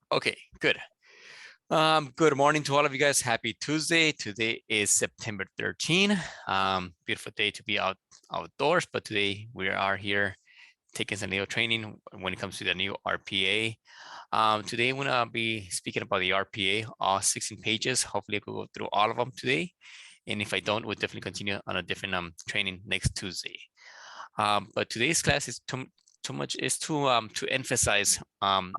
Okay, good. Good morning to all of you guys. Happy Tuesday. Today is September 13. Beautiful day to be outdoors, but today we are here taking some new training when it comes to the new RPA. Today I'm gonna be speaking about the RPA, all 16 pages. Hopefully I will go through all of them today. And if I don't, we'll definitely continue on a different training next Tuesday. But today's class is too much is to emphasize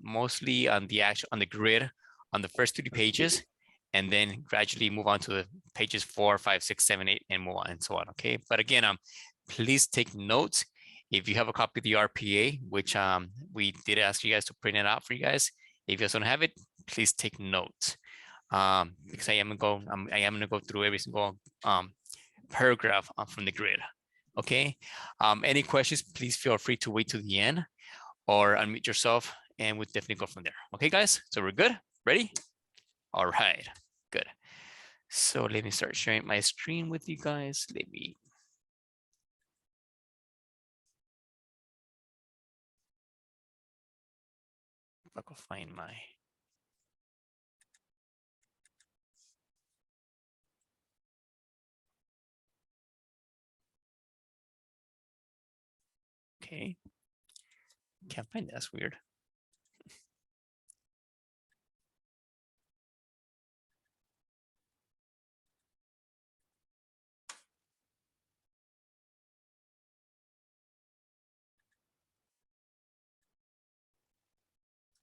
mostly on the grid on the first 3 pages, and then gradually move on to the pages 4, 5, 6, 7, 8, and move on and so on. Okay, but again, please take notes. If you have a copy of the RPA, which we did ask you guys to print it out for you guys. If you guys don't have it, please take notes. Because I am gonna go through every single paragraph from the grid. Okay. Any questions, please feel free to wait to the end or unmute yourself and we'll definitely go from there. Okay, guys, so we're good. Ready? All right, good. So let me start sharing my screen with you guys. Let me. I'll go find my. Okay. Can't find it. That's weird.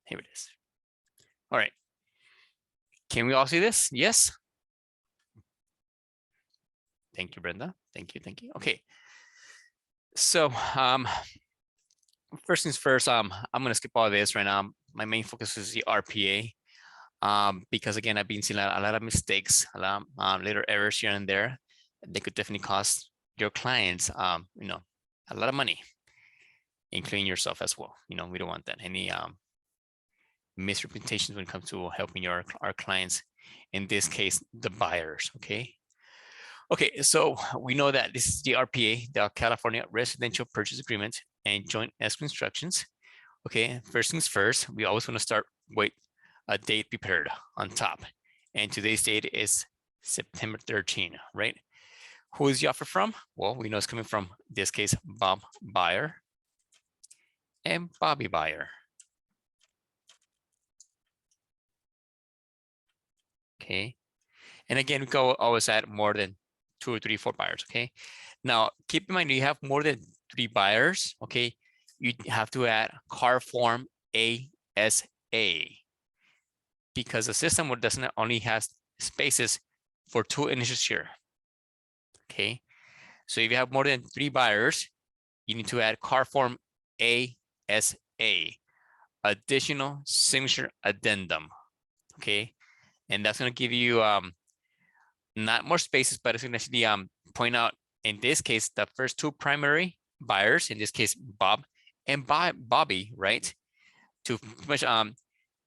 Here it is. All right. Can we all see this? Yes. Thank you, Brenda. Thank you. Thank you. Okay. So first things first, I'm going to skip all this right now. My main focus is the RPA. Because again, I've been seeing a lot of mistakes, a lot of little errors here and there. They could definitely cost your clients, a lot of money, including yourself as well. We don't want that. Any misrepresentations when it comes to helping our clients, in this case, the buyers, okay? Okay, so we know that this is the RPA, the California Residential Purchase Agreement and Joint Escrow Instructions. Okay, first things first, we always want to start with a date prepared on top. And today's date is September 13, right? Who is the offer from? Well, we know it's coming from, in this case, Bob Buyer and Bobby Buyer. Okay. And again, we go always add more than 2 or 3, 4 buyers. Okay. Now, keep in mind, you have more than 3 buyers. Okay. You have to add car form ASA, because the system doesn't only has spaces for 2 initials here. Okay, so if you have more than 3 buyers, you need to add car form ASA, additional signature addendum. Okay, and that's going to give you not more spaces, but it's going to actually point out, in this case, the first 2 primary buyers, in this case, Bob and Bobby, right, to pretty much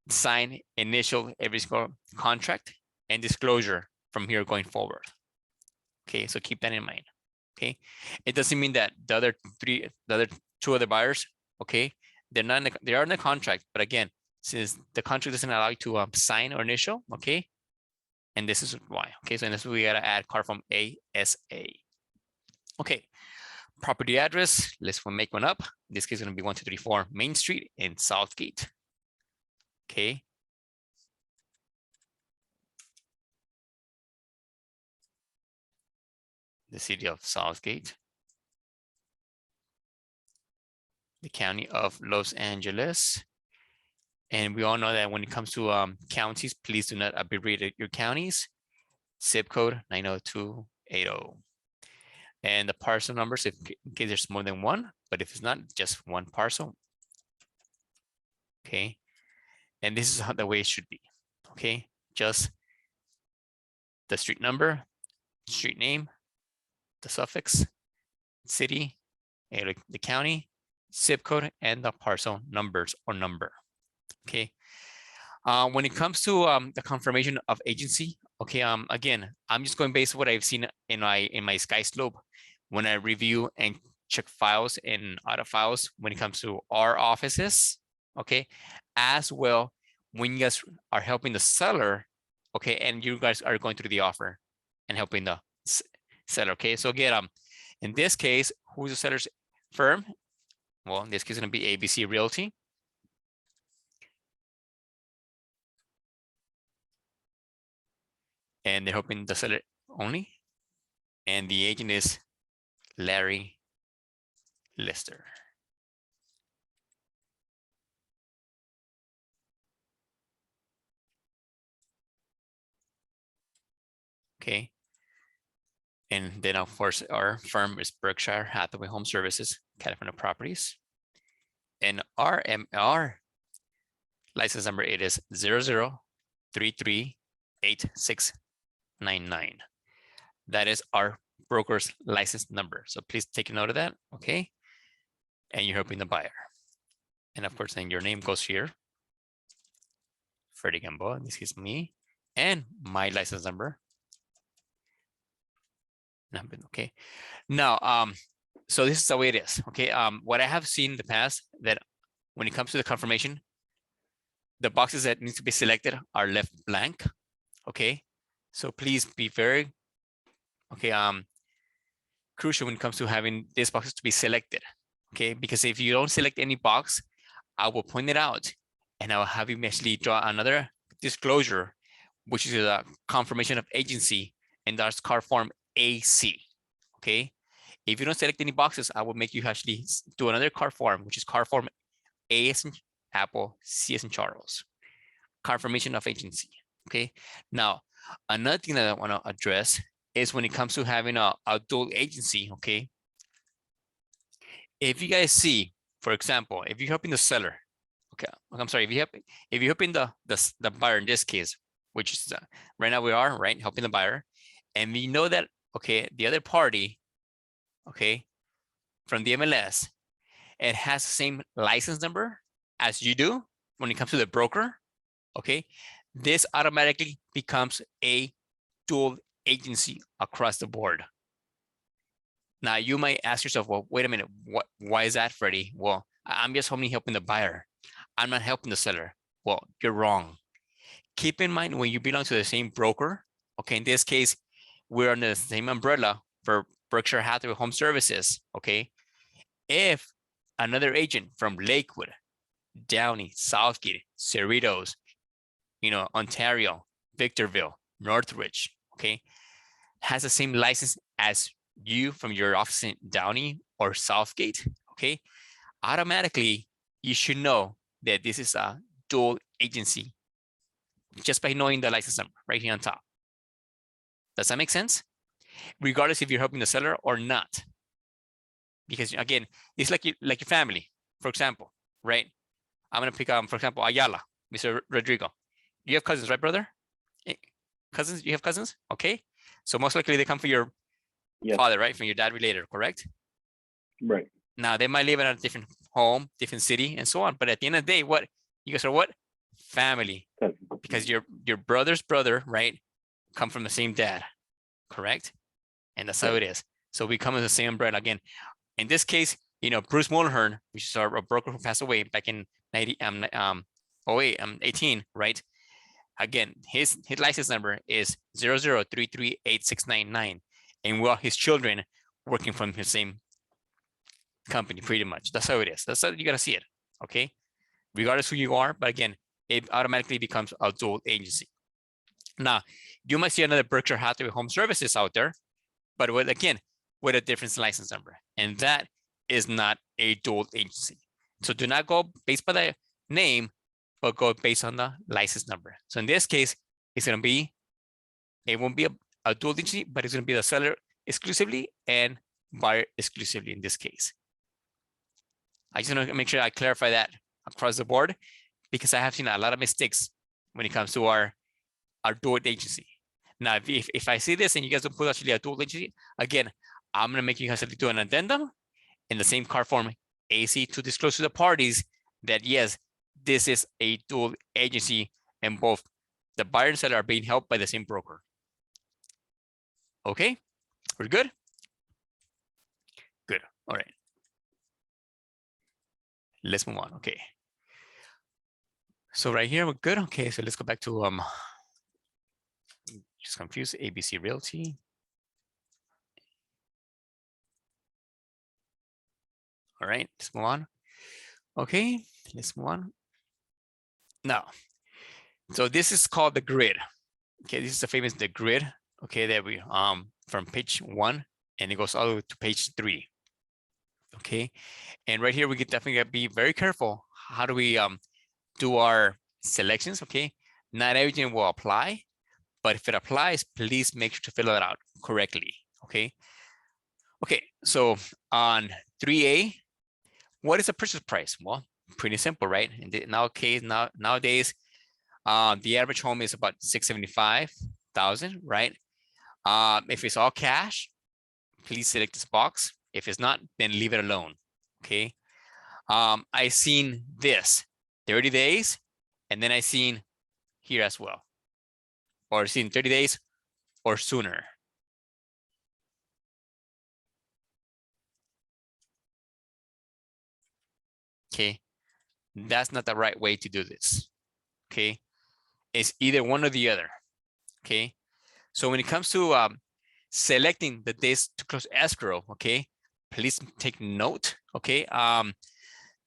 sign initial every single contract and disclosure from here going forward. Okay, so keep that in mind. Okay, it doesn't mean that the other 2 other buyers, okay, they are in the contract, but again, since the contract doesn't allow you to sign or initial, okay, and this is why. Okay, so in this we gotta add car from ASA. Okay, property address, let's make one up. In this case, it's gonna be 1234 Main Street in Southgate. Okay. The city of Southgate. The county of Los Angeles. And we all know that when it comes to counties, please do not abbreviate your counties. Zip code 90280. And the parcel numbers, in case there's more than one, but if it's not, just one parcel. Okay. And this is how the way it should be. Okay. Just the street number, street name, the suffix, city, the county, zip code, and the parcel numbers or number. Okay. When it comes to the confirmation of agency, okay, again, I'm just going based on what I've seen in my Sky Slope when I review and check files and other files when it comes to our offices, okay, as well when you guys are helping the seller, okay, and you guys are going through the offer and helping the seller, okay? So again, in this case, who's the seller's firm? Well, in this case, it's going to be ABC Realty. And they're helping the seller only. And the agent is Larry Lister. Okay. And then, of course, our firm is Berkshire Hathaway Home Services, California Properties. And our license number, it is 00338699. That is our broker's license number. So please take a note of that, okay? And you're helping the buyer. And of course, then your name goes here. Freddy Gamboa, this is me. And my license number. Okay. Now, so this is the way it is, okay? What I have seen in the past, that when it comes to the confirmation, the boxes that need to be selected are left blank, okay? So please be very, okay, crucial when it comes to having these boxes to be selected, okay? Because if you don't select any box, I will point it out and I will have you actually draw another disclosure, which is a confirmation of agency, and that's card form AC, okay? If you don't select any boxes, I will make you actually do another card form, which is card form A as in Apple, C as in Charles, confirmation of agency, okay? Now, another thing that I want to address is when it comes to having a dual agency, okay? If you guys see, for example, if you're helping the seller, okay, I'm sorry, if you're helping the buyer in this case, which is right now we are, right, helping the buyer, and we know that, okay, the other party, okay, from the MLS, it has the same license number as you do when it comes to the broker, okay, this automatically becomes a dual agency across the board. Now you might ask yourself, well, wait a minute, why is that, Freddie? Well, I'm just only helping the buyer. I'm not helping the seller. Well, you're wrong. Keep in mind when you belong to the same broker, okay, in this case, we're under the same umbrella for Berkshire Hathaway Home Services, okay? If another agent from Lakewood, Downey, Southgate, Cerritos, Ontario, Victorville, Northridge, okay, has the same license as you from your office in Downey or Southgate, okay, automatically you should know that this is a dual agency just by knowing the license number right here on top. Does that make sense? Regardless if you're helping the seller or not. Because again, it's like your family, for example, right? I'm gonna pick for example, Ayala, Mr. Rodrigo. You have cousins, right, brother? Cousins, you have cousins? Okay. So most likely they come from your father, right? From your dad related, correct? Right. Now they might live in a different home, different city, and so on. But at the end of the day, what you guys are, what? Family. Because your brother's brother, right, come from the same dad, correct? And that's how it is. So we come in the same umbrella. Again, in this case, Bruce Mulhern, which is our broker who passed away back in 18, right? Again, his license number is 00338699, and we're his children working from his same company, pretty much. That's how it is. That's how you gotta see it, okay? Regardless who you are, but again, it automatically becomes a dual agency. Now, you might see another Berkshire Hathaway Home Services out there, but with a different license number, and that is not a dual agency. So do not go based by the name, but go based on the license number. So in this case, it's going to be, it won't be a dual agency, but it's going to be the seller exclusively and buyer exclusively in this case. I just want to make sure I clarify that across the board, because I have seen a lot of mistakes when it comes to our dual agency. Now, if I see this and you guys don't put actually a dual agency, again, I'm going to make you guys do an addendum in the same card form AC to disclose to the parties that, yes, this is a dual agency and both the buyer and seller are being helped by the same broker. Okay, we're good? Good, all right. Let's move on, okay. So right here, we're good. Okay, so let's go back to just confused, ABC Realty. All right, let's move on. Okay, let's move on. Now, so this is called the grid. Okay, this is the famous the grid. Okay, that we from page 1 and it goes all the way to page 3. Okay, and right here we could definitely be very careful. How do we do our selections? Okay, not everything will apply, but if it applies, please make sure to fill it out correctly. Okay. Okay, so on 3A, what is the purchase price? Well, pretty simple, right? Nowadays, the average home is about 675,000, right? If it's all cash, please select this box. If it's not, then leave it alone. Okay. I seen this 30 days, and then I seen here as well, or seen 30 days or sooner. Okay, that's not the right way to do this. Okay, it's either one or the other. Okay, so when it comes to selecting the days to close escrow, okay, please take note. Okay,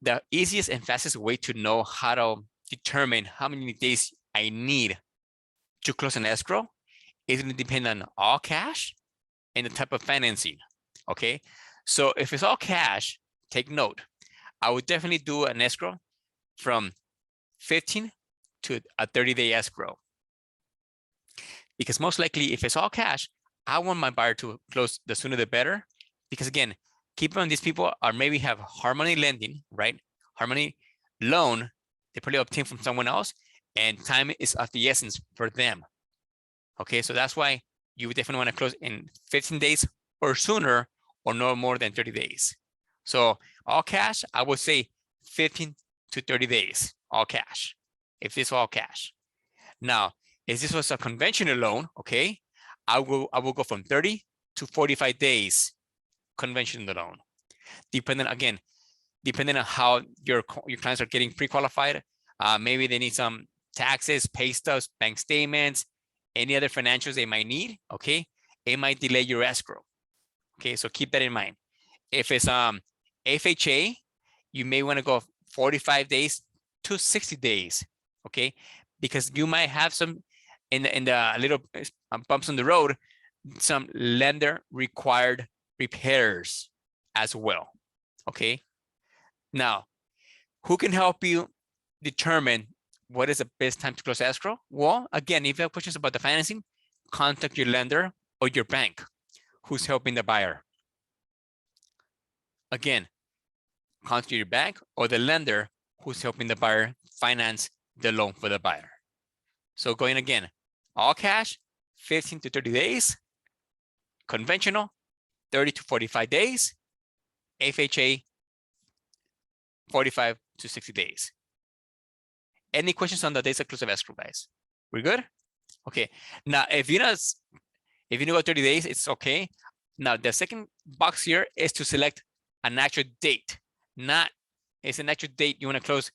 the easiest and fastest way to know how to determine how many days I need to close an escrow is going to depend on all cash and the type of financing. Okay, so if it's all cash, take note. I would definitely do an escrow from 15 to a 30-day escrow. Because most likely, if it's all cash, I want my buyer to close the sooner the better. Because again, keep in mind, these people are maybe have hard money lending, right? Hard money loan, they probably obtain from someone else, and time is of the essence for them. Okay, so that's why you would definitely want to close in 15 days or sooner, or no more than 30 days. So all cash, I would say 15 to 30 days, all cash, if it's all cash. Now, if this was a conventional loan, okay, I will go from 30 to 45 days conventional loan. Depending on how your clients are getting pre-qualified. Maybe they need some taxes, pay stubs, bank statements, any other financials they might need. Okay, it might delay your escrow. Okay, so keep that in mind. If it's FHA, you may want to go 45 days to 60 days. Okay, because you might have some in the little bumps on the road, some lender required repairs as well. Okay, now who can help you determine what is the best time to close escrow? Well, again, if you have questions about the financing, contact your lender or your bank who's helping the buyer. Again, contact your bank or the lender who's helping the buyer finance the loan for the buyer. So going again, all cash, 15 to 30 days, conventional, 30 to 45 days, FHA, 45 to 60 days. Any questions on the days exclusive escrow, guys? We're good? Okay. Now, if you know 30 days, it's okay. Now, the second box here is to select an actual date. It's an actual date you want to close.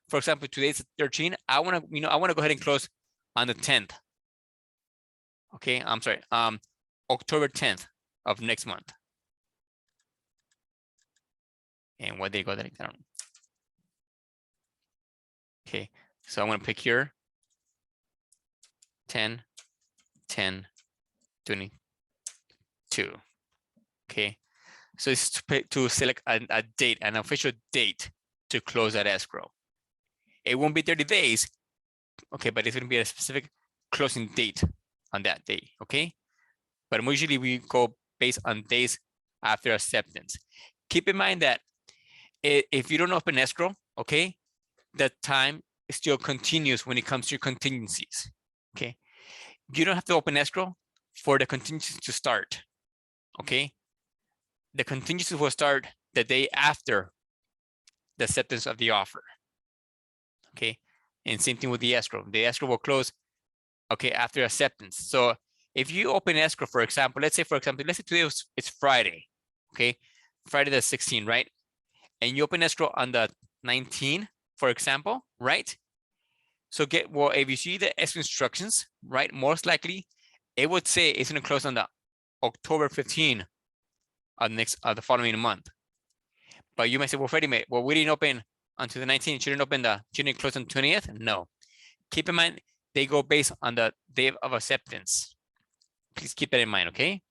For example, today's 13. I want to go ahead and close on the 10th. Okay, I'm sorry. October 10th of next month. And what day go that down? Okay, so I'm going to pick here 10, 10, 22. Okay, so it's to select a date, an official date to close that escrow. It won't be 30 days, okay, but it's going to be a specific closing date on that day, okay? But usually we go based on days after acceptance. Keep in mind that if you don't open escrow, okay, the time still continues when it comes to your contingencies, okay? You don't have to open escrow for the contingencies to start, okay? The contingencies will start the day after the acceptance of the offer, okay? And same thing with the escrow. The escrow will close, okay, after acceptance. So if you open escrow, for example, let's say today it's Friday, okay? Friday the 16th, right? And you open escrow on the 19th, for example, right? So well, if you see the extra instructions, right, most likely it would say it's going to close on the October 15 of the following month. But you might say, well, Freddie, mate, well, we didn't open until the 19th. Shouldn't close on the 20th? No. Keep in mind, they go based on the day of acceptance. Please keep that in mind, okay?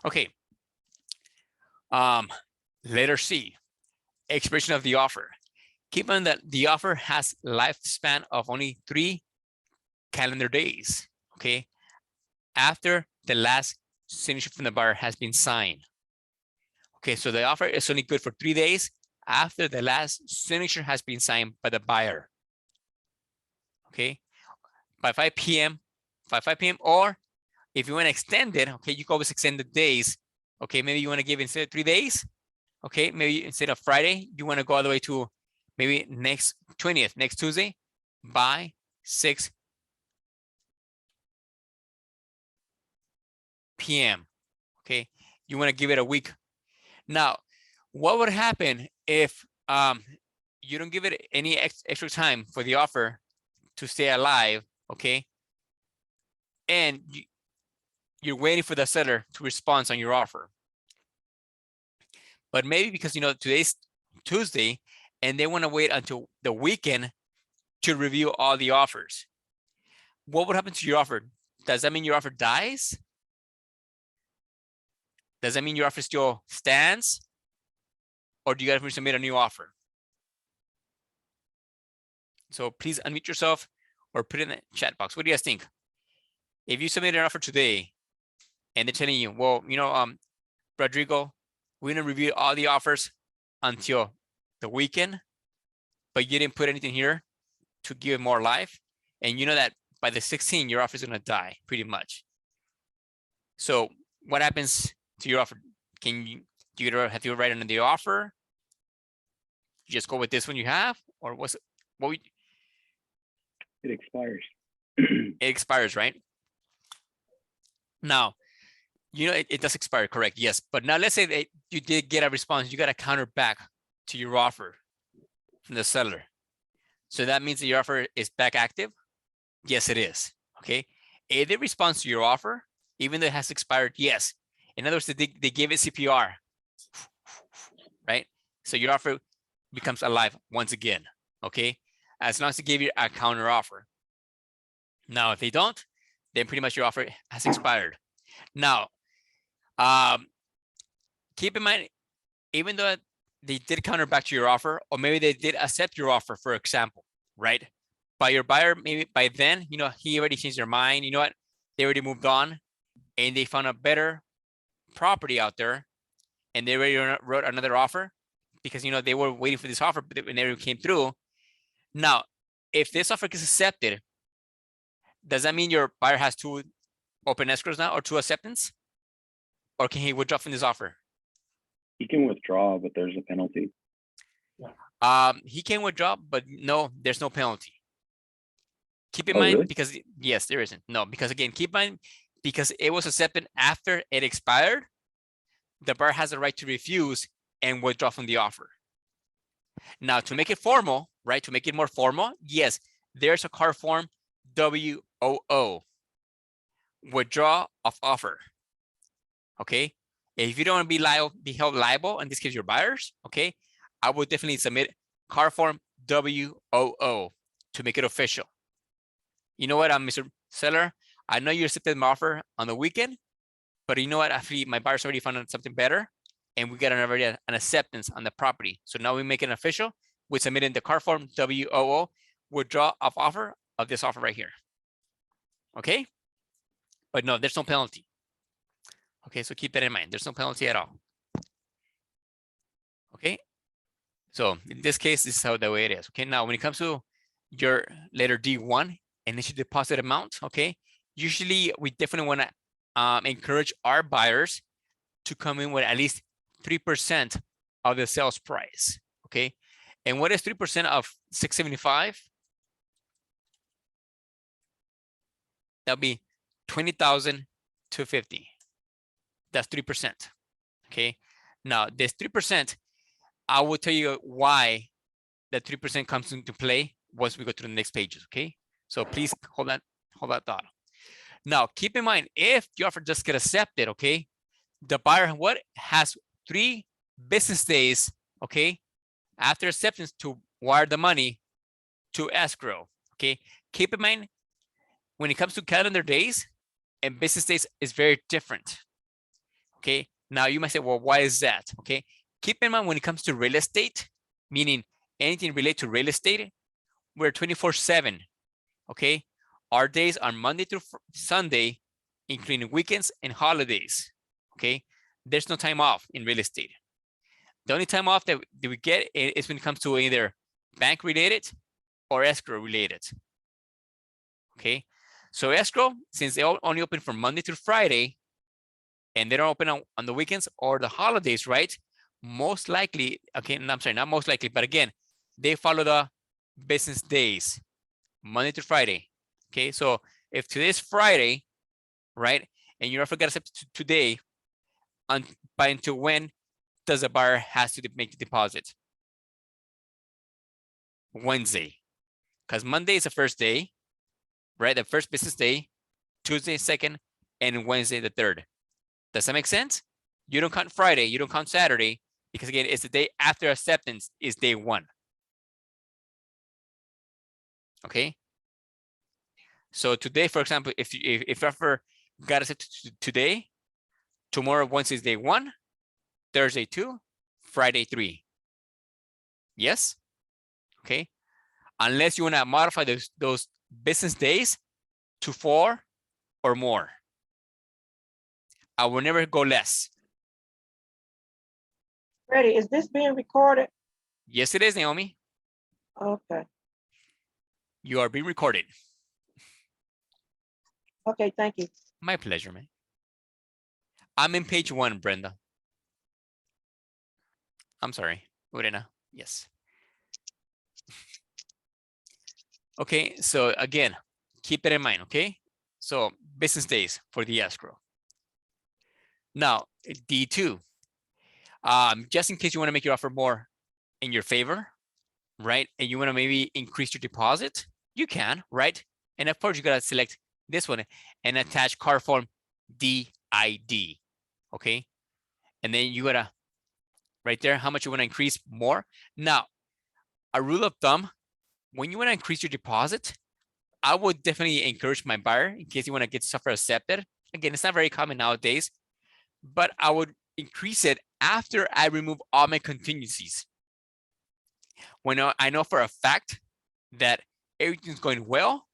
Okay. Letter C, expiration of the offer. Keep in mind that the offer has lifespan of only 3 calendar days, okay? After the last signature from the buyer has been signed. Okay, so the offer is only good for 3 days after the last signature has been signed by the buyer. Okay, by 5 p.m., or if you want to extend it, okay, you can always extend the days. Okay, maybe you want to give instead of 3 days. Okay, maybe instead of Friday, you want to go all the way to maybe next 20th, next Tuesday, by 6 p.m. Okay, you want to give it a week. Now, what would happen if you don't give it any extra time for the offer to stay alive, okay? And you're waiting for the seller to respond on your offer. But maybe because, today's Tuesday and they want to wait until the weekend to review all the offers. What would happen to your offer? Does that mean your offer dies? Does that mean your offer still stands? Or do you got to submit a new offer? So please unmute yourself or put it in the chat box. What do you guys think? If you submit an offer today and they're telling you, well, Rodrigo, we're going to review all the offers until the weekend, but you didn't put anything here to give it more life. And you know that by the 16th, your offer is going to die pretty much. So what happens to your offer? Have you write another offer? You just go with this one you have, or it expires. It expires, right? Now, it does expire, correct? Yes. But now let's say that you did get a response. You got a counter back to your offer from the seller. So that means that your offer is back active? Yes, it is. Okay. If they respond to your offer, even though it has expired, yes. In other words, they gave it CPR, right? So your offer becomes alive once again. Okay. As long as they give you a counter offer. Now, if they don't, then pretty much your offer has expired. Now, keep in mind, even though they did counter back to your offer, or maybe they did accept your offer, for example, right? But your buyer, maybe by then, he already changed their mind. You know what? They already moved on and they found a better property out there and they already wrote another offer because, they were waiting for this offer, but it never came through. Now, if this offer gets accepted, does that mean your buyer has 2 open escrows now or 2 acceptance? Or can he withdraw from this offer? He can withdraw, but there's a penalty. He can withdraw, but no, there's no penalty. Keep in Oh, mind, really? because yes, there isn't. No, because again, keep in mind, because it was accepted after it expired, the buyer has the right to refuse and withdraw from the offer. Now, to make it formal, right, to make it more formal, yes, there's a card form WOO, withdraw of offer. Okay. If you don't want to be held liable, in this case, your buyers, okay, I would definitely submit card form WOO to make it official. You know what, Mr. Seller, I know you accepted my offer on the weekend, but you know what, actually, my buyers already found something better, and we got an acceptance on the property. So now we make it official. We submit in the card form WOO, withdraw of offer of this offer right here. Okay. But no, there's no penalty. Okay, so keep that in mind. There's no penalty at all. Okay, so in this case, this is how the way it is. Okay, now when it comes to your letter D1, initial deposit amount, okay, usually we definitely want to encourage our buyers to come in with at least 3% of the sales price. Okay, and what is 3% of 675? That'll be 20,250. That's 3%. Okay. Now this 3%, I will tell you why that 3% comes into play once we go to the next pages. Okay. So please hold that thought. Now, keep in mind, if the offer just get accepted, okay, the buyer has 3 business days, okay, after acceptance to wire the money to escrow. Okay, keep in mind when it comes to calendar days and business days is very different. Okay, now you might say, well, why is that? Okay, keep in mind when it comes to real estate, meaning anything related to real estate, we're 24/7. Okay, our days are Monday through Sunday, including weekends and holidays. Okay, there's no time off in real estate. The only time off that we get is when it comes to either bank related or escrow related. Okay, so escrow, since they only open from Monday through Friday, and they don't open on the weekends or the holidays, right? Most likely, okay, I'm sorry, not most likely, but again, they follow the business days, Monday to Friday. Okay, so if today's Friday, right, and your offer got accepted today, by until when does the buyer has to make the deposit? Wednesday, because Monday is the first day, right? The first business day, Tuesday second, and Wednesday the third. Does that make sense? You don't count Friday, you don't count Saturday, because again, it's the day after acceptance is day 1. Okay. So today, for example, if offer got accepted today, tomorrow Wednesday is day 1, Thursday 2, Friday 3. Yes. Okay. Unless you want to modify those business days to 4 or more. I will never go less. Freddy, is this being recorded? Yes, it is, Naomi. Okay. You are being recorded. Okay, thank you. My pleasure, man. I'm in page 1, Brenda. I'm sorry, Urena. Yes. Okay, so again, keep it in mind, okay? So business days for the escrow. Now, D2, just in case you want to make your offer more in your favor, right? And you want to maybe increase your deposit, you can, right? And of course, you got to select this one and attach card form DID, okay? And then you got to, right there, how much you want to increase more. Now, a rule of thumb, when you want to increase your deposit, I would definitely encourage my buyer in case you want to get stuff accepted. Again, it's not very common nowadays, but I would increase it after I remove all my contingencies. When I know for a fact that everything's going well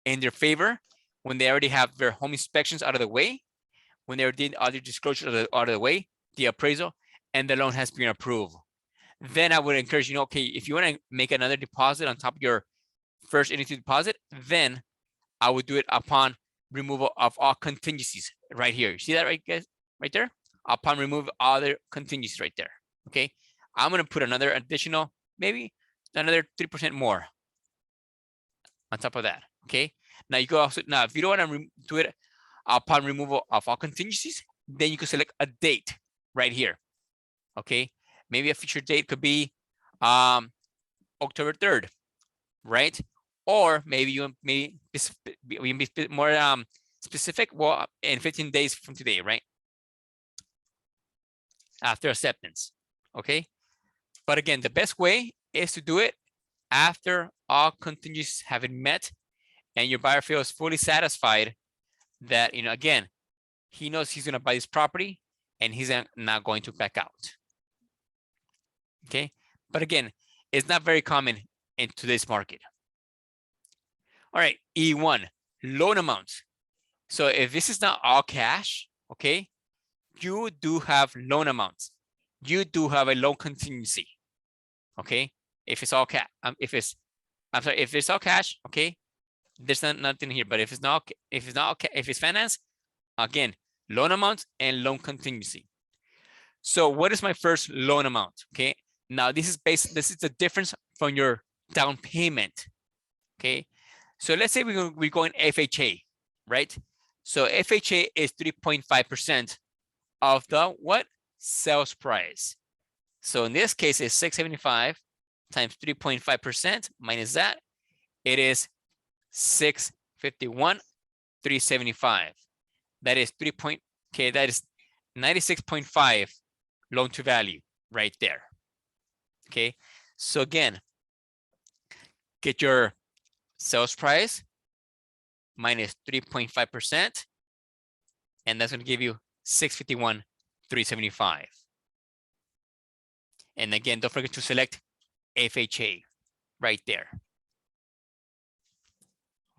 in their favor, when they already have their home inspections out of the way, when they did other disclosures out of the way, the appraisal, and the loan has been approved. Then I would encourage you, okay, if you want to make another deposit on top of your first initial deposit, then I would do it upon removal of all contingencies right here. You see that right, guys? Right there? Upon remove other contingencies right there. Okay. I'm going to put another additional, maybe another 3% more on top of that. Okay. Now you go also, now if you don't want to do it upon removal of all contingencies, then you can select a date right here. Okay. Maybe a future date could be October 3rd, right? Or maybe you may be more specific, well, in 15 days from today, right? After acceptance, okay? But again, the best way is to do it after all contingencies have been met and your buyer feels fully satisfied that, you know, again, he knows he's going to buy this property and he's not going to back out. Okay. But again, it's not very common in today's market. All right. E1, loan amounts. So if this is not all cash, okay, you do have loan amounts. You do have a loan contingency. Okay. If it's all cash, if it's all cash, okay, there's nothing here. But if it's finance, again, loan amounts and loan contingency. So what is my first loan amount? Okay. Now this is the difference from your down payment. Okay. So let's say we're going FHA, right? So FHA is 3.5% of the what? Sales price. So in this case, it's 675 times 3.5% minus that. It is 651, 375. That is that is 96.5 loan to value right there. Okay, so again, get your sales price minus 3.5%, and that's going to give you 651, 375. And again, don't forget to select FHA right there.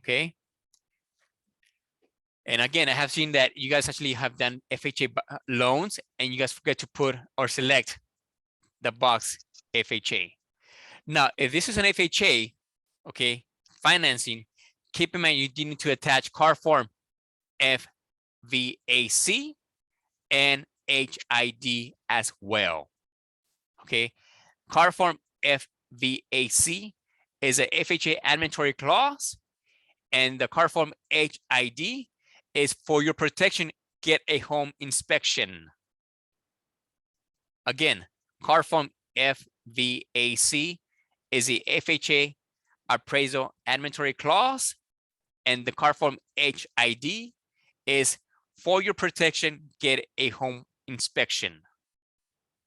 Okay. And again, I have seen that you guys actually have done FHA loans and you guys forget to put or select the box FHA. Now, if this is an FHA, okay, financing, keep in mind you need to attach car form FVAC and HID as well. Okay, car form FVAC is a FHA administrative clause, and the car form HID is for your protection, get a home inspection. Again, car form FVAC is the FHA appraisal administrative clause, and the car form HID is for your protection, get a home inspection.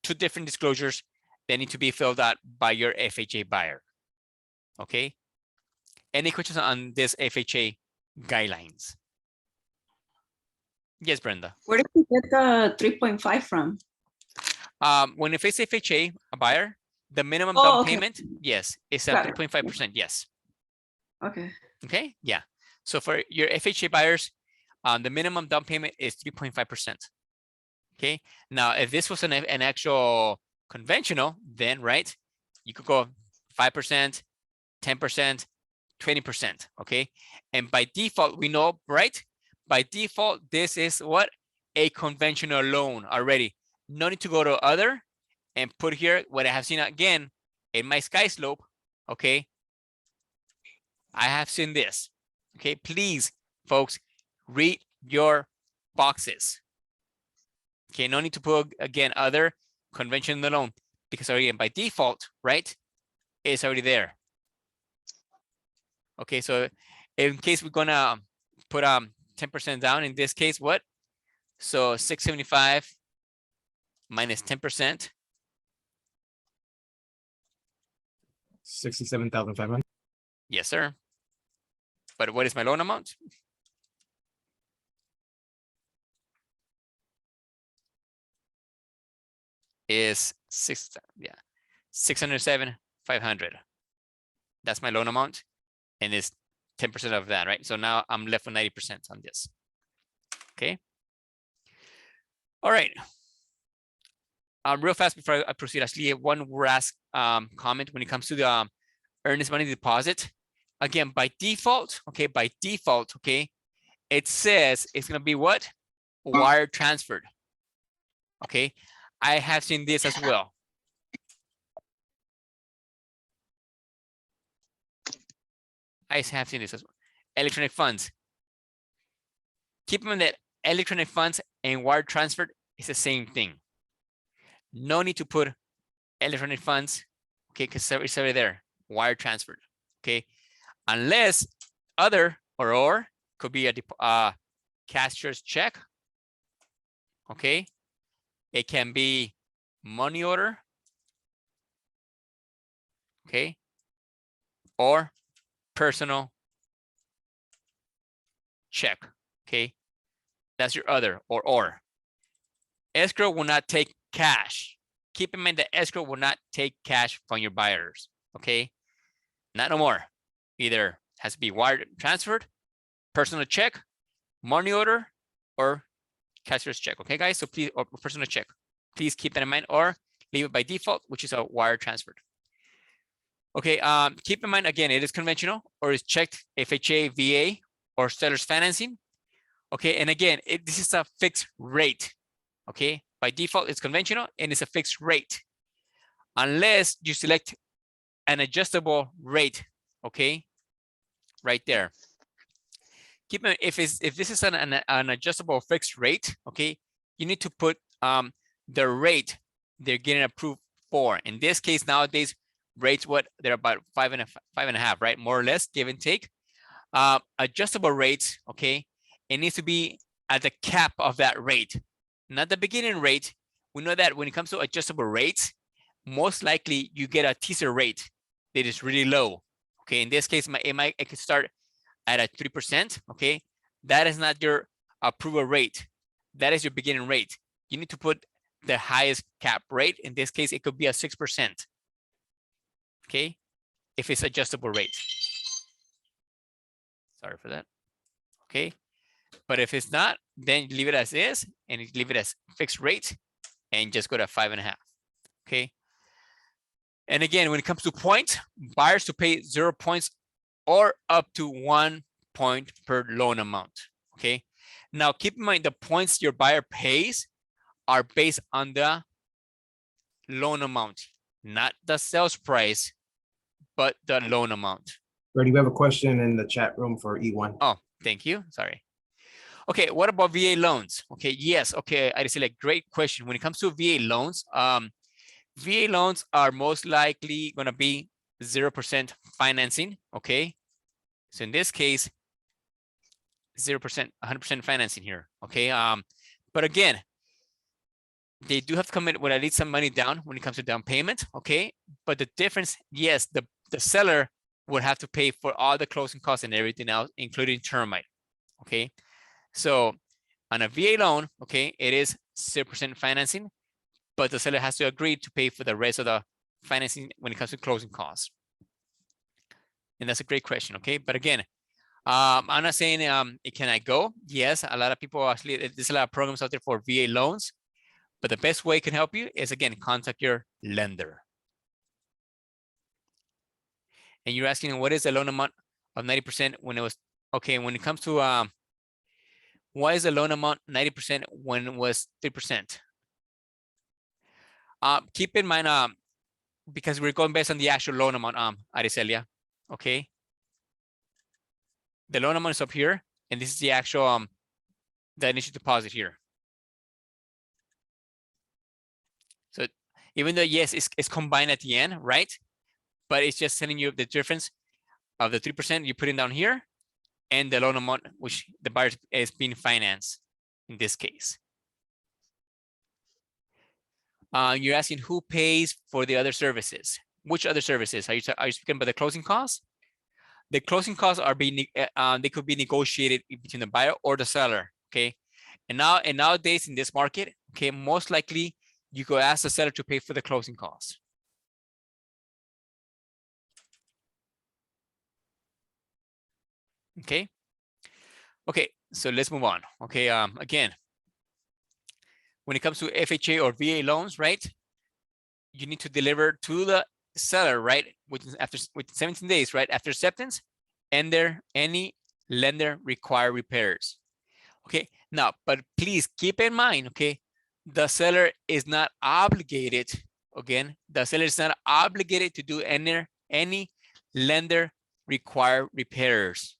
Two different disclosures that need to be filled out by your FHA buyer. Okay. Any questions on this FHA guidelines? Yes, Brenda. Where did you get the 3.5 from? When you face FHA, a buyer, the minimum Oh, down okay. payment, yes, is Got it. 3.5%. Yes. Okay. Okay. Yeah. So for your FHA buyers, the minimum down payment is 3.5%. Okay. Now, if this was an actual conventional, then right, you could go 5%, 10%, 20%. Okay. And by default, we know, right? By default, this is what? A conventional loan already. No need to go to other and put here what I have seen again in my sky slope. Okay. I have seen this. Okay. Please, folks, read your boxes. Okay. No need to put again other conventional loan because again, by default, right? It's already there. Okay. So in case we're going to put 10% down, in this case, what? So 675 minus 10%. 67,500. Yes, sir. But what is my loan amount? Is 607,500. That's my loan amount, and it's 10% of that, right? So now I'm left with 90% on this. Okay. All right. Real fast before I proceed, actually, one last comment when it comes to the earnest money deposit. Again, by default, okay, it says it's gonna be what? Wire transferred. Okay, I have seen this as well. I have seen this as well. Electronic funds. Keep in mind that electronic funds and wire transferred is the same thing. No need to put electronic funds, okay, because it's already there. Wire transferred, okay, unless other or could be a cashier's check, okay. It can be money order, okay, or personal check, okay. That's your other or. Escrow will not take cash. Keep in mind that escrow will not take cash from your buyers, okay? Not no more. Either has to be wire transferred, personal check, money order, or cashier's check, okay, guys? So please, or personal check. Please keep that in mind, or leave it by default, which is a wire transferred. Okay, keep in mind, again, it is conventional, or is checked FHA, VA, or seller's financing. Okay, and again, this is a fixed rate. Okay, by default, it's conventional and it's a fixed rate, unless you select an adjustable rate. Okay, right there. Keep in mind, if this is an adjustable fixed rate, okay, you need to put the rate they're getting approved for. In this case, nowadays, rates what they're about five and a half, right, more or less, give and take. Adjustable rates, okay, it needs to be at the cap of that rate, not the beginning rate. We know that when it comes to adjustable rates, most likely you get a teaser rate that is really low. Okay, in this case, it could start at a 3%. Okay, that is not your approval rate. That is your beginning rate. You need to put the highest cap rate. In this case, it could be a 6%. Okay, if it's adjustable rate. Sorry for that. Okay, but if it's not, then leave it as is and leave it as fixed rate and just go to 5.5. Okay. And again, when it comes to points, buyers to pay 0 points or up to 1 point per loan amount. Okay. Now keep in mind the points your buyer pays are based on the loan amount, not the sales price, but the loan amount. Freddy, we have a question in the chat room for E1. Oh, thank you. Sorry. Okay, what about VA loans? Okay, yes. Okay, I see, like, great question. When it comes to VA loans, VA loans are most likely going to be 0% financing. Okay, so in this case, 0%, 100% financing here. Okay, but again, they do have to come in with at least some money down when it comes to down payment. Okay, but the difference, yes, the seller would have to pay for all the closing costs and everything else, including termite. Okay, so on a VA loan, okay, it is 0% financing, but the seller has to agree to pay for the rest of the financing when it comes to closing costs. And that's a great question. Okay, but again, I'm not saying it cannot go. Yes, a lot of people actually, there's a lot of programs out there for VA loans, but the best way it can help you is, again, contact your lender. And you're asking, what is the loan amount of 90% when it was, okay, when it comes to, why is the loan amount 90% when it was 3%? Keep in mind, because we're going based on the actual loan amount, Aricelia, okay? The loan amount is up here, and this is the actual, the initial deposit here. So even though, yes, it's combined at the end, right? But it's just telling you the difference of the 3% you put in down here and the loan amount, which the buyer is being financed in this case. You're asking who pays for the other services. Which other services? Are you speaking about the closing costs? The closing costs are being, they could be negotiated between the buyer or the seller, okay? And nowadays in this market, okay, most likely you could ask the seller to pay for the closing costs. Okay. Okay, so let's move on. Okay, again, when it comes to FHA or VA loans, right? You need to deliver to the seller, right? Within 17 days, right? After acceptance, and any lender require repairs. Okay, now, but please keep in mind, okay, the seller is not obligated, again, the seller is not obligated to do any lender require repairs.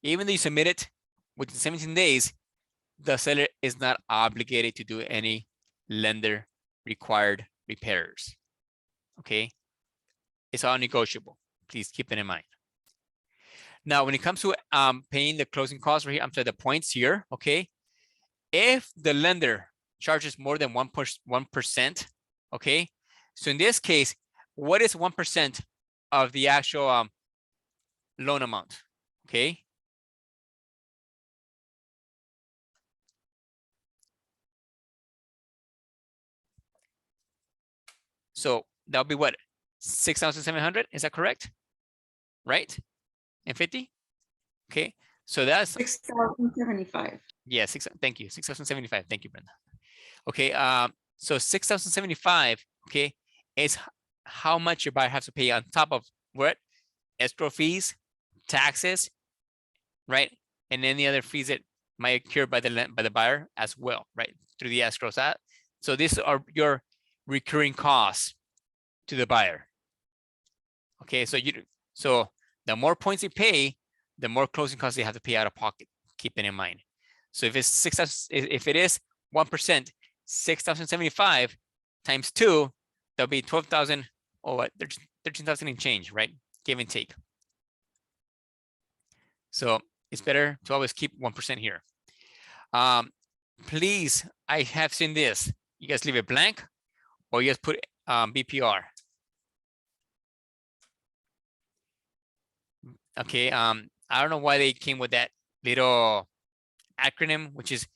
Even though you submit it within 17 days, the seller is not obligated to do any lender required repairs. Okay, it's all negotiable. Please keep it in mind. Now, when it comes to paying the closing costs right here, I'm sorry, the points here. Okay, if the lender charges more than 1%, okay, so in this case, what is 1% of the actual loan amount? Okay. So that'll be what? 6,700, is that correct? Right? And 50? Okay, so that's 6,075. yeah, thank you, 6,075. Thank you, Brenda. Okay, so 6,075, okay, is how much your buyer has to pay on top of what? Escrow fees, taxes, right? And any other fees that might occur by the buyer as well, right? Through the escrow. So these are your recurring costs to the buyer. Okay, so the more points you pay, the more closing costs they have to pay out of pocket. Keep it in mind. So if it's if it is 1%, 6,075 times 2, that'll be 12,000 or what? 13,000 and change, right? Give and take. So it's better to always keep 1% here. Please, I have seen this. You guys leave it blank or you just put BPR. Okay, I don't know why they came with that little acronym, which is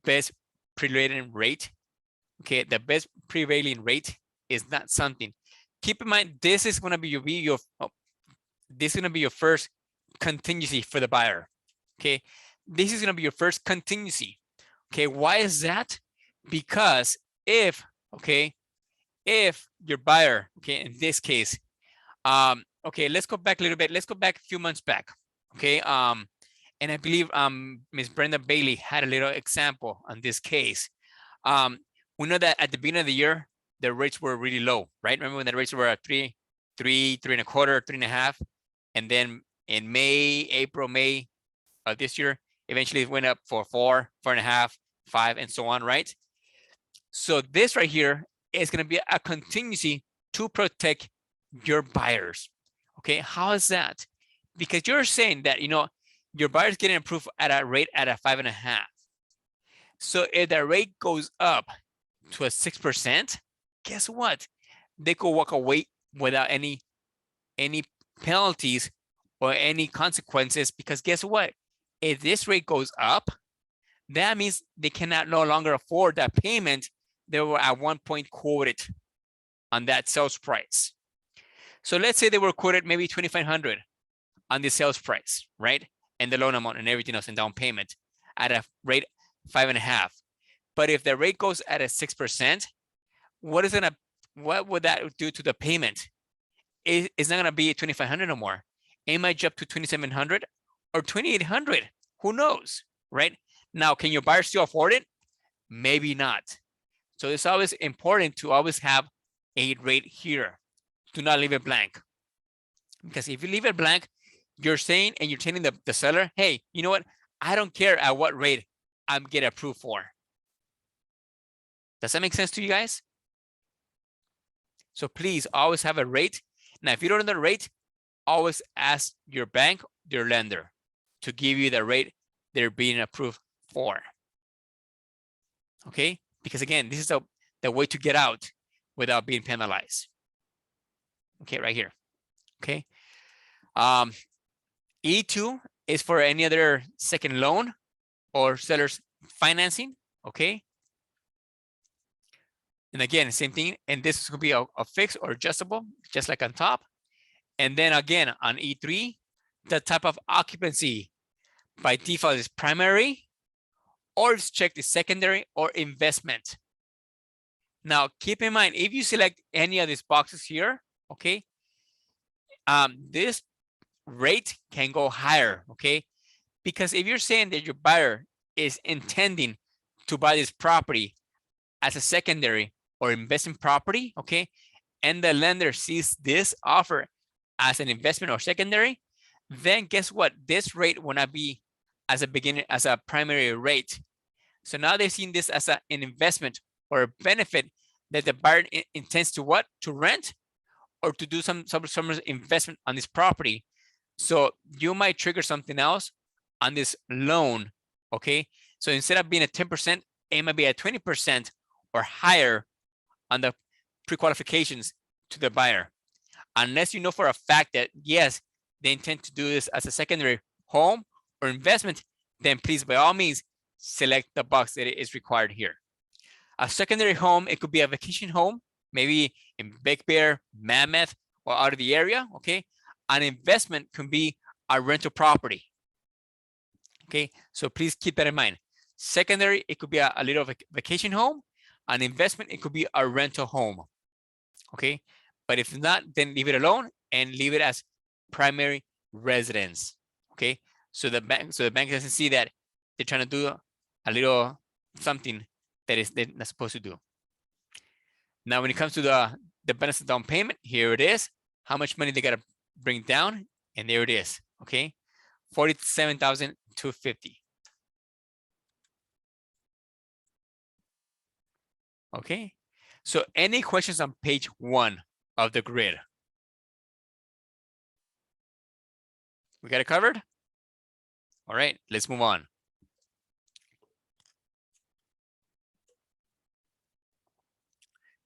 best prevailing rate. Okay, the best prevailing rate is not something. Keep in mind, this is gonna be your this is gonna be your first contingency for the buyer. Okay, this is gonna be your first contingency. Okay, why is that? Because if your buyer, okay, in this case, okay, let's go back a little bit. Let's go back a few months back. Okay, and I believe Ms. Brenda Bailey had a little example on this case. We know that at the beginning of the year, the rates were really low, right? Remember when the rates were at 3, 3.25, 3.5, and then in April, May of this year, eventually it went up for 4, 4.5, 5, and so on, right? So this right here is going to be a contingency to protect your buyers. Okay, how is that? Because you're saying that, you know, your buyer's getting approved at a rate at a 5.5. So if the rate goes up to a 6%, guess what? They could walk away without any penalties or any consequences, because guess what? If this rate goes up, that means they cannot no longer afford that payment they were at one point quoted on that sales price. So let's say they were quoted maybe $2,500 on the sales price, right? And the loan amount and everything else and down payment at a rate 5.5. But if the rate goes at a 6%, what would that do to the payment? It's not gonna be $2,500 no more. It might jump to $2,700 or $2,800. Who knows, right? Now, can your buyer still afford it? Maybe not. So it's always important to always have a rate here. Do not leave it blank. Because if you leave it blank, you're saying and you're telling the seller, hey, you know what? I don't care at what rate I'm getting approved for. Does that make sense to you guys? So please always have a rate. Now, if you don't know the rate, always ask your bank, your lender, to give you the rate they're being approved for. Okay? Because again, this is the way to get out without being penalized. Okay, right here. Okay. E2 is for any other second loan or seller's financing. Okay. And again, same thing. And this is going to be a fixed or adjustable, just like on top. And then again, on E3, the type of occupancy by default is primary, or it's checked as secondary or investment. Now, keep in mind, if you select any of these boxes here, okay, this rate can go higher, okay? Because if you're saying that your buyer is intending to buy this property as a secondary or investment property, okay, and the lender sees this offer as an investment or secondary, then guess what? This rate will not be as a primary rate. So now they're seeing this as an investment or a benefit that the buyer intends to what? To rent or to do some investment on this property. So you might trigger something else on this loan, okay? So instead of being at 10%, it might be at 20% or higher on the pre-qualifications to the buyer. Unless you know for a fact that, yes, they intend to do this as a secondary home or investment, then please, by all means, select the box that is required here. A secondary home, it could be a vacation home, maybe in Big Bear, Mammoth, or out of the area, okay? An investment can be a rental property, okay? So please keep that in mind. Secondary, it could be a little vacation home. An investment, it could be a rental home, okay? But if not, then leave it alone and leave it as primary residence, okay? So the bank doesn't see that they're trying to do a little something that they're not supposed to do. Now, when it comes to the benefits of down payment, here it is. How much money they got to bring down, and there it is, okay? $47,250. Okay, so any questions on page 1 of the grid? We got it covered? All right, let's move on.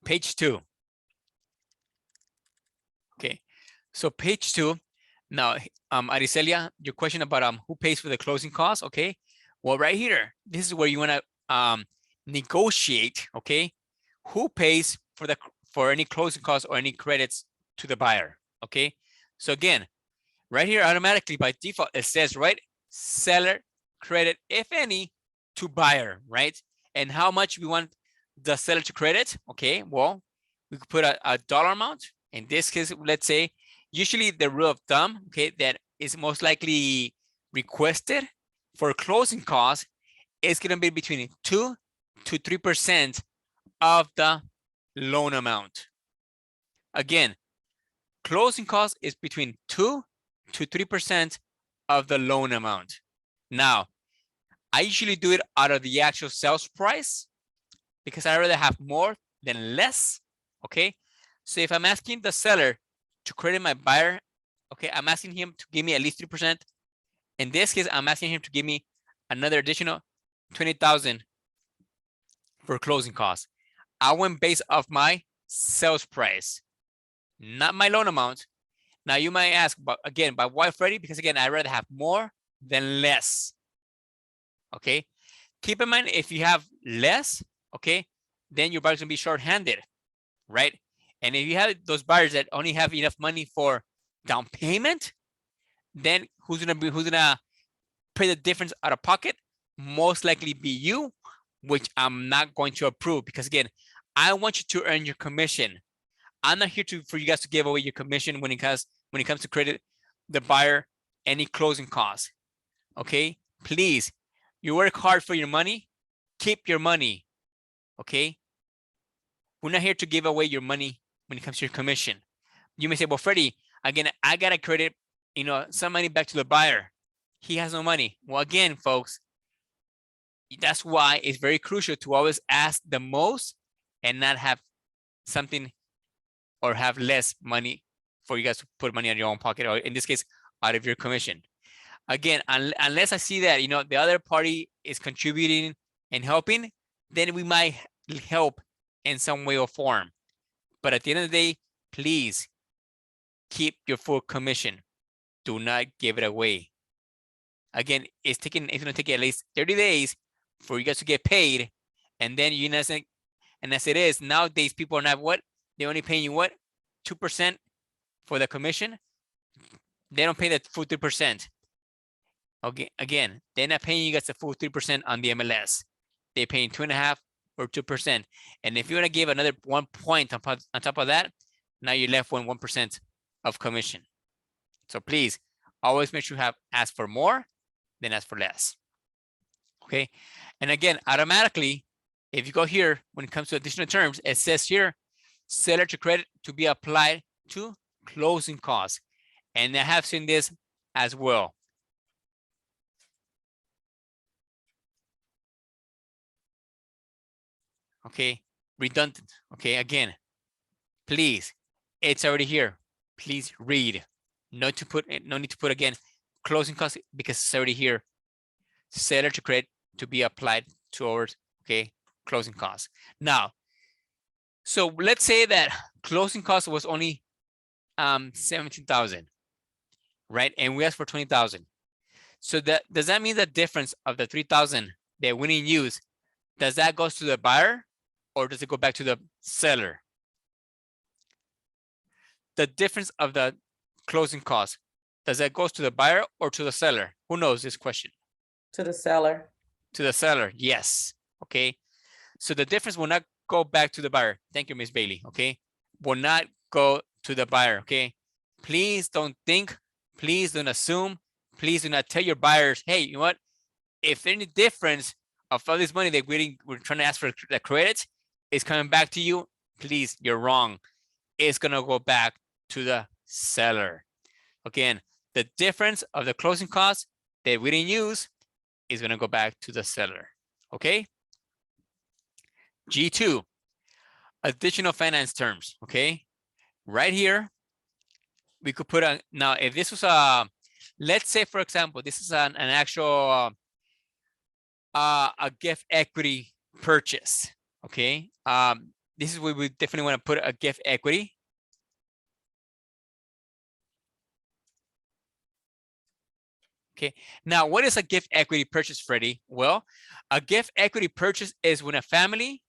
Page 2. Okay, so page 2. Now, Aricelia, your question about who pays for the closing costs, okay? Well, right here, this is where you want to negotiate, okay? Who pays for any closing costs or any credits to the buyer, okay? So again, right here, automatically by default, it says, right, seller credit, if any, to buyer, right? And how much we want the seller to credit, okay? Well, we could put a dollar amount. In this case, let's say, usually the rule of thumb, okay, that is most likely requested for closing costs is going to be between 2 to 3% of the loan amount. Again, closing cost is between 2 to 3% of the loan amount. Now, I usually do it out of the actual sales price because I rather have more than less, okay? So if I'm asking the seller to credit my buyer, okay, I'm asking him to give me at least 3%. In this case, I'm asking him to give me another additional 20,000 for closing costs. I went based off my sales price, not my loan amount. Now you might ask, but again, by why Freddy? Because again, I'd rather have more than less. Okay. Keep in mind, if you have less, okay, then your buyer's gonna be short-handed, right? And if you have those buyers that only have enough money for down payment, then who's gonna pay the difference out of pocket? Most likely be you, which I'm not going to approve because again, I want you to earn your commission. I'm not here for you guys to give away your commission when it comes to credit the buyer any closing costs. Okay, please, you work hard for your money, keep your money. Okay, we're not here to give away your money when it comes to your commission. You may say, well, Freddy, again, I gotta credit, some money back to the buyer. He has no money. Well, again, folks, that's why it's very crucial to always ask the most and not have something or have less money for you guys to put money in your own pocket, or in this case, out of your commission. Again, unless I see that, the other party is contributing and helping, then we might help in some way or form. But at the end of the day, please keep your full commission. Do not give it away. Again, it's gonna take at least 30 days for you guys to get paid. And then and as it is, nowadays people are not what? They're only paying you what? 2% for the commission. They don't pay the full 3%. Okay, again, they're not paying you guys the full 3% on the MLS. They're paying 2.5 or 2%. And if you want to give another 1 point on top of that, now you're left with 1% of commission. So please always make sure you ask for more than ask for less. Okay, and again, automatically, if you go here, when it comes to additional terms, it says here, seller to credit to be applied to closing costs. And I have seen this as well. Okay, redundant. Okay, again, please, it's already here. Please read. No need to put again closing costs because it's already here. Seller to credit to be applied towards, okay, closing costs. Now, so let's say that closing cost was only 17,000, right? And we asked for 20,000. So does that mean the difference of the 3,000 that we didn't use, does that go to the buyer or does it go back to the seller? The difference of the closing cost, does that go to the buyer or to the seller? Who knows this question? To the seller. To the seller, yes. Okay. So the difference will not go back to the buyer. Thank you, Miss Bailey. Okay. Will not go to the buyer. Okay. Please don't think, please don't assume, please do not tell your buyers, hey, you know what? If any difference of all this money that we're trying to ask for the credit is coming back to you, please, you're wrong. It's gonna go back to the seller. Again, the difference of the closing costs that we didn't use is gonna go back to the seller. Okay. G2, additional finance terms. Okay. Right here, we could put now if this was let's say, for example, this is an actual a gift equity purchase. Okay. This is where we definitely want to put a gift equity. Okay. Now, what is a gift equity purchase, Freddy? Well, a gift equity purchase is when a family,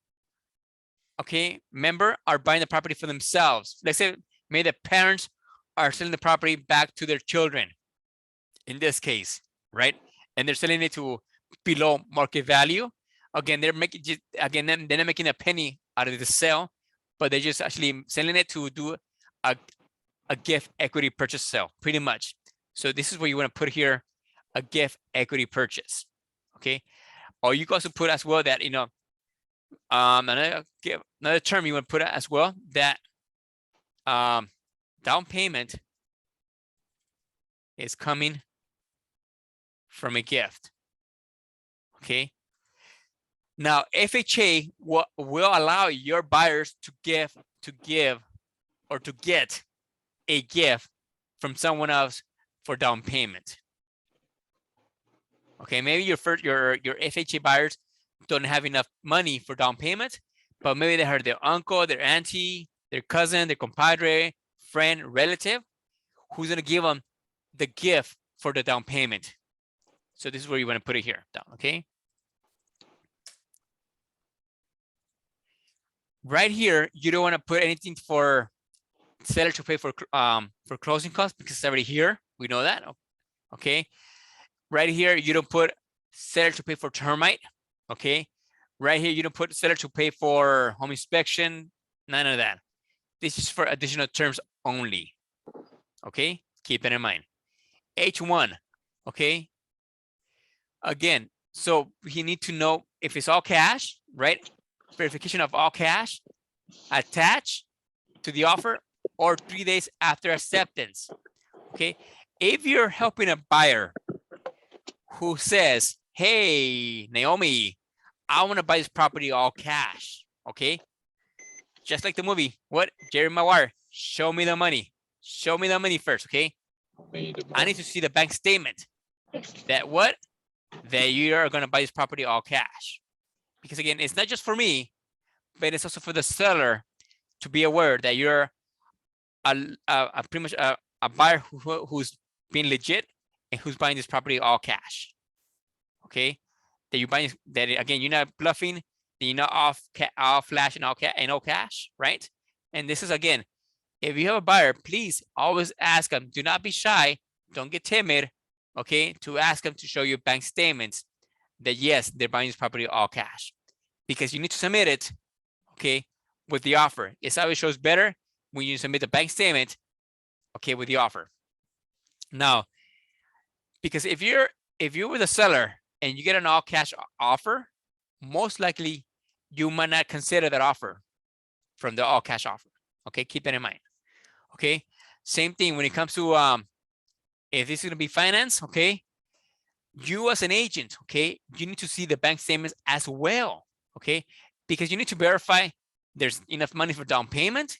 okay, member are buying the property for themselves. Let's say maybe the parents are selling the property back to their children. In this case, right? And they're selling it to below market value. Again, they're making just, again, they're not making a penny out of the sale, but they're just actually selling it to do a gift equity purchase sale, pretty much. So this is where you want to put here a gift equity purchase. Okay. Or you can also put as well that, you know, another term you want to put as well that down payment is coming from a gift. Okay. Now, FHA will allow your buyers to give or to get a gift from someone else for down payment. Okay, maybe your FHA buyers don't have enough money for down payment, but maybe they heard their uncle, their auntie, their cousin, their compadre, friend, relative, who's gonna give them the gift for the down payment. So this is where you want to put it here down, okay? Right here, you don't want to put anything for seller to pay for closing costs because it's already here. We know that, okay? Right here, you don't put seller to pay for termite, okay? Right here, you don't put seller to pay for home inspection, none of that. This is for additional terms only, okay? Keep that in mind. H1, okay? Again, so you need to know if it's all cash, right? Verification of all cash attached to the offer or 3 days after acceptance, okay? If you're helping a buyer who says, hey, Naomi, I want to buy this property all cash, okay? Just like the movie, what? Jerry Maguire, show me the money. Show me the money first, okay? I need to see the bank statement that what? That you are going to buy this property all cash. Because again, it's not just for me, but it's also for the seller to be aware that you're pretty much a buyer who's being legit and who's buying this property all cash. Okay, that you're buying that again, you're not bluffing, that you're not off flash and all cash, right? And this is again, if you have a buyer, please always ask them. Do not be shy. Don't get timid. Okay, to ask them to show you bank statements that yes, they're buying this property all cash, because you need to submit it. Okay, with the offer, it always shows better when you submit the bank statement. Okay, with the offer. Now, because if you're the seller and you get an all cash offer, most likely you might not consider that offer from the all cash offer. Okay, keep that in mind. Okay, same thing when it comes to if this is going to be finance. Okay, you as an agent, okay, you need to see the bank statements as well. Okay, because you need to verify there's enough money for down payment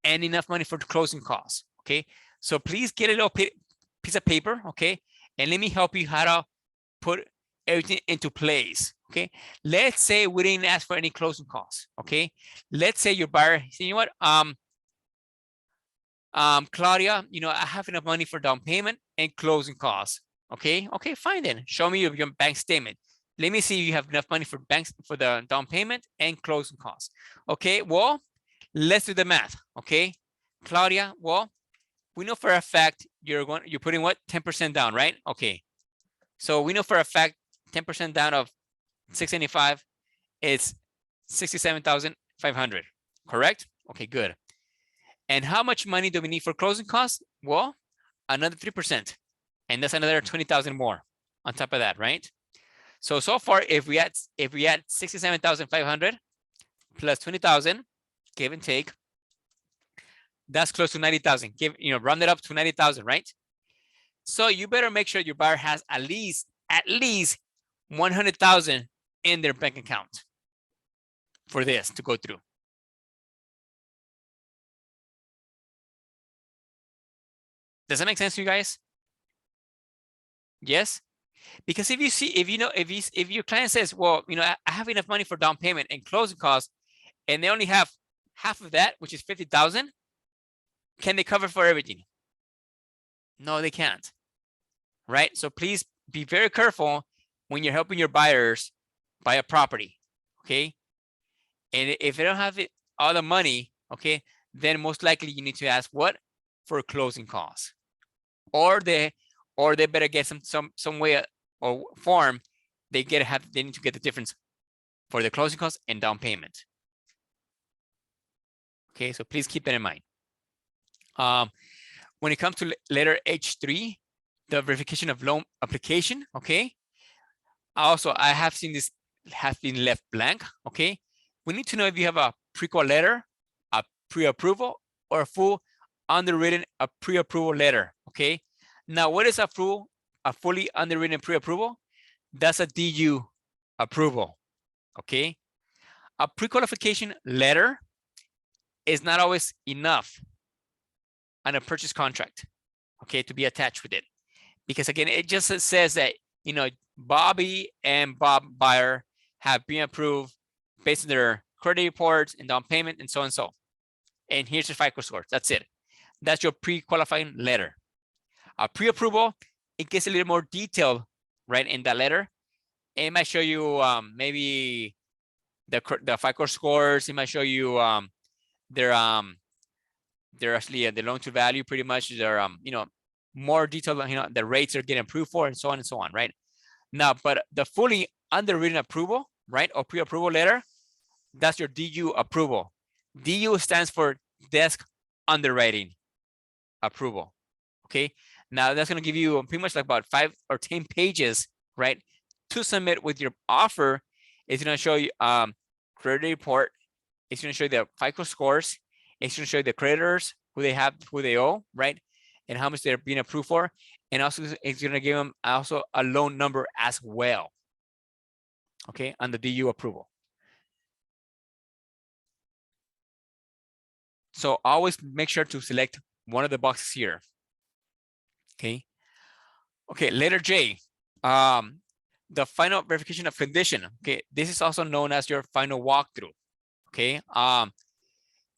and enough money for the closing costs. Okay, so please get a little piece of paper, okay, and let me help you how to put everything into place. Okay, let's say we didn't ask for any closing costs. Okay, let's say your buyer, you know what, Claudia, you know, I have enough money for down payment and closing costs. Okay, fine then. Show me your bank statement. Let me see if you have enough money for the down payment and closing costs. Okay, well, let's do the math. Okay, Claudia, well, we know for a fact you're putting what, 10% down, right? Okay, so we know for a fact 10% down of 675 is 67,500, correct? Okay, good. And how much money do we need for closing costs? Well, another 3%, and that's another 20,000 more on top of that, right? So far, if we add 67,500 plus 20,000, give and take, that's close to 90,000. Round it up to 90,000, right? So you better make sure your buyer has at least 100,000 in their bank account for this to go through. Does that make sense to you guys? Yes, because if you see, if you know, if your client says, well, you know, I have enough money for down payment and closing costs, and they only have half of that, which is 50,000, can they cover for everything? No, they can't. Right? So please be very careful when you're helping your buyers buy a property. Okay. And if they don't have it, all the money, okay, then most likely you need to ask what? For closing costs. Or they better get some way or form they need to get the difference for the closing costs and down payment. Okay, so please keep that in mind. When it comes to letter H3, the verification of loan application, okay. Also, I have seen this has been left blank, okay. We need to know if you have a pre-qual letter, a pre-approval, or a full underwritten a pre-approval letter, okay. Now, what is a fully underwritten pre-approval? That's a DU approval, okay. A pre-qualification letter is not always enough on a purchase contract, okay, to be attached with it. Because again, it just says that, you know, Bobby and Bob buyer have been approved based on their credit reports and down payment and so and so. And here's your FICO scores. That's it. That's your pre-qualifying letter. A pre-approval, it gets a little more detail, right, in that letter. It might show you maybe the FICO scores. It might show you they're actually the loan to value, pretty much. They're you know, more detail, you know, the rates are getting approved for and so on, right? Now, but the fully underwritten approval, right, or pre-approval letter, that's your DU approval. DU stands for desk underwriting approval. Okay, now that's going to give you pretty much like about 5 or 10 pages, right, to submit with your offer. It's going to show you credit report. It's going to show you the FICO scores. It's going to show you the creditors, who they owe, right, and how much they're being approved for. And also it's going to give them also a loan number as well, okay, on the DU approval. So always make sure to select one of the boxes here. Okay. Okay, letter J, the final verification of condition. Okay, this is also known as your final walkthrough. Okay,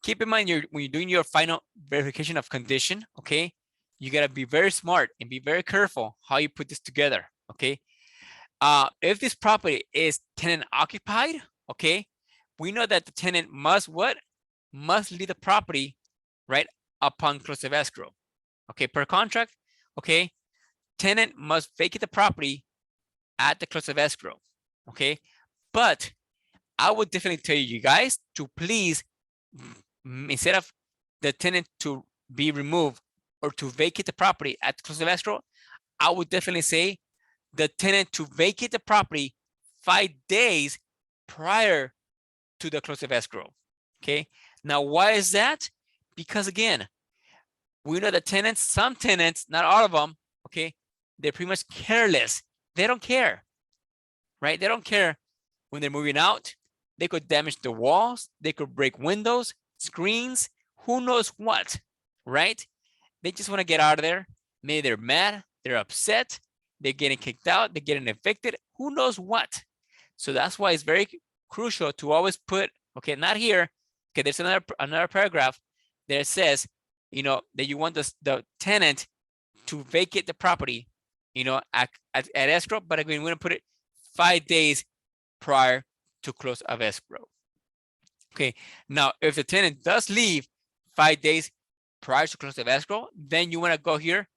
keep in mind when you're doing your final verification of condition, okay, you gotta be very smart and be very careful how you put this together. Okay, if this property is tenant occupied, okay, we know that the tenant must leave the property, right, upon close of escrow. Okay, per contract, okay, tenant must vacate the property at the close of escrow. Okay, but I would definitely tell you guys to please, instead of the tenant to be removed or to vacate the property at the close of escrow, I would definitely say the tenant to vacate the property 5 days prior to the close of escrow. Okay, now why is that? Because again, we know the tenants, some tenants, not all of them, okay, they're pretty much careless. They don't care, right? They don't care when they're moving out. They could damage the walls. They could break windows, screens, who knows what, right? They just want to get out of there. Maybe they're mad, they're upset, they're getting kicked out, they're getting evicted, who knows what. So that's why it's very crucial to always put, okay, not here, okay, there's another paragraph that says, you know, that you want the tenant to vacate the property, you know, at escrow, but again, we're gonna put it 5 days prior to close of escrow. Okay, now if the tenant does leave 5 days prior to close of escrow, then you want to go here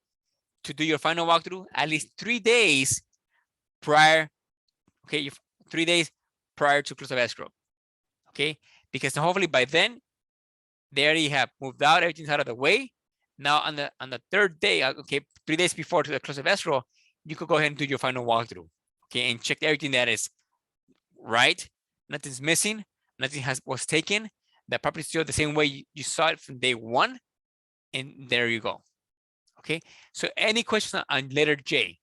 to do your final walkthrough at least 3 days prior. Okay, 3 days prior to close of escrow. Okay, because hopefully by then they already have moved out, everything's out of the way. Now on the 3rd day, okay, 3 days before to the close of escrow, you could go ahead and do your final walkthrough. Okay, and check everything that is right, nothing's missing, nothing was taken, the property is still the same way you saw it from day 1, and there you go. Okay, so any questions on letter J?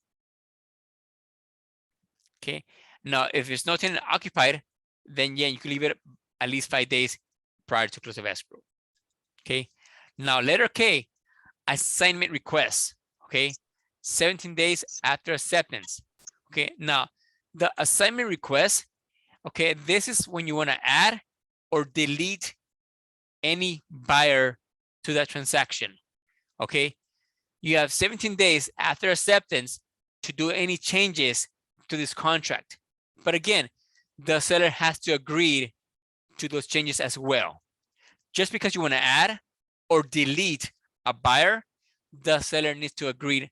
Okay, now if there's no tenant occupied, then yeah, you can leave it at least 5 days prior to close of escrow. Okay, now letter K, assignment requests. Okay, 17 days after acceptance. Okay, now the assignment request, okay, this is when you want to add or delete any buyer to that transaction. Okay, you have 17 days after acceptance to do any changes to this contract. But again, the seller has to agree to those changes as well. Just because you want to add or delete a buyer, the seller needs to agree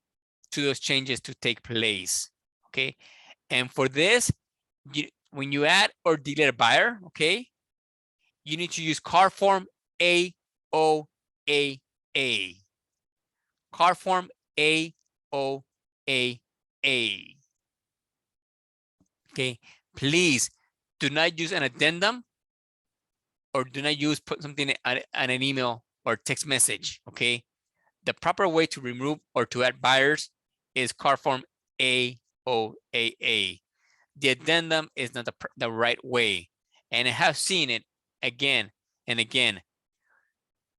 to those changes to take place. Okay, and for this, when you add or delete a buyer, okay, you need to use car form AOAA. Car form AOAA. Okay, please do not use an addendum or do not use put something on an email or text message. Okay, the proper way to remove or to add buyers is car form AOAA. The addendum is not the right way, and I have seen it again and again.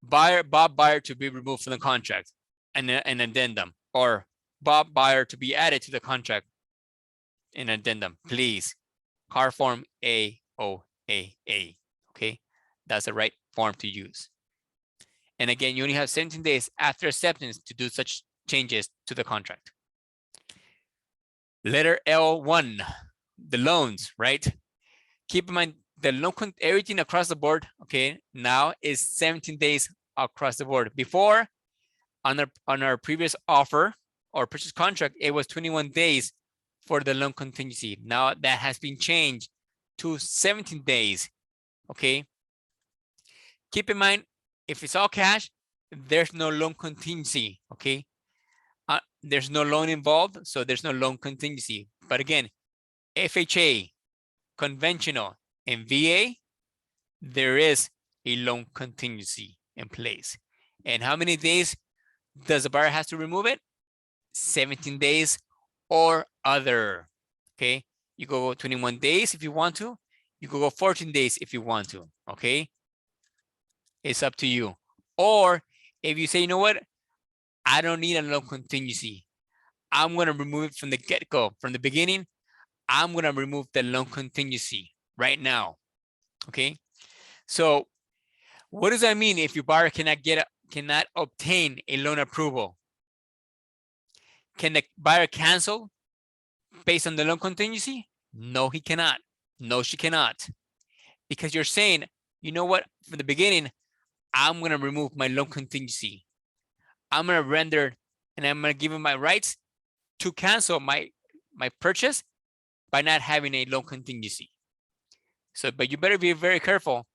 Bob buyer to be removed from the contract, and an addendum, or Bob buyer to be added to the contract, an addendum. Please, car form AOAA. Okay, that's the right form to use. And again, you only have 17 days after acceptance to do such changes to the contract. Letter L1, the loans, right? Keep in mind the loan, everything across the board, okay, now is 17 days across the board. Before, on our previous offer or purchase contract, it was 21 days for the loan contingency. Now that has been changed to 17 days, okay? Keep in mind, if it's all cash, there's no loan contingency, okay? There's no loan involved, so there's no loan contingency. But again, FHA, conventional, and VA, there is a loan contingency in place. And how many days does the buyer have to remove it? 17 days or other, okay? You go 21 days if you want to. You could go 14 days if you want to, okay? It's up to you. Or if you say, you know what? I don't need a loan contingency. I'm going to remove it from the get-go, from the beginning. I'm going to remove the loan contingency right now, okay? So what does that mean if your buyer cannot obtain a loan approval? Can the buyer cancel based on the loan contingency? No, he cannot. No, she cannot. Because you're saying, you know what, from the beginning, I'm going to remove my loan contingency. I'm going to render and I'm going to give him my rights to cancel my purchase by not having a loan contingency. So, but you better be very careful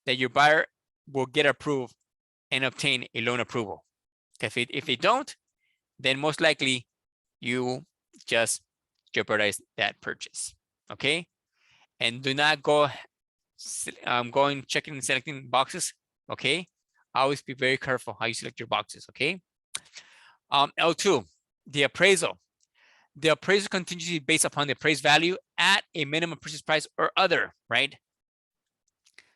that your buyer will get approved and obtain a loan approval. If they don't, then most likely you just jeopardize that purchase, okay? And do not go going checking and selecting boxes, okay? Always be very careful how you select your boxes, okay? L2, the appraisal. The appraisal contingency based upon the appraised value at a minimum purchase price or other, right?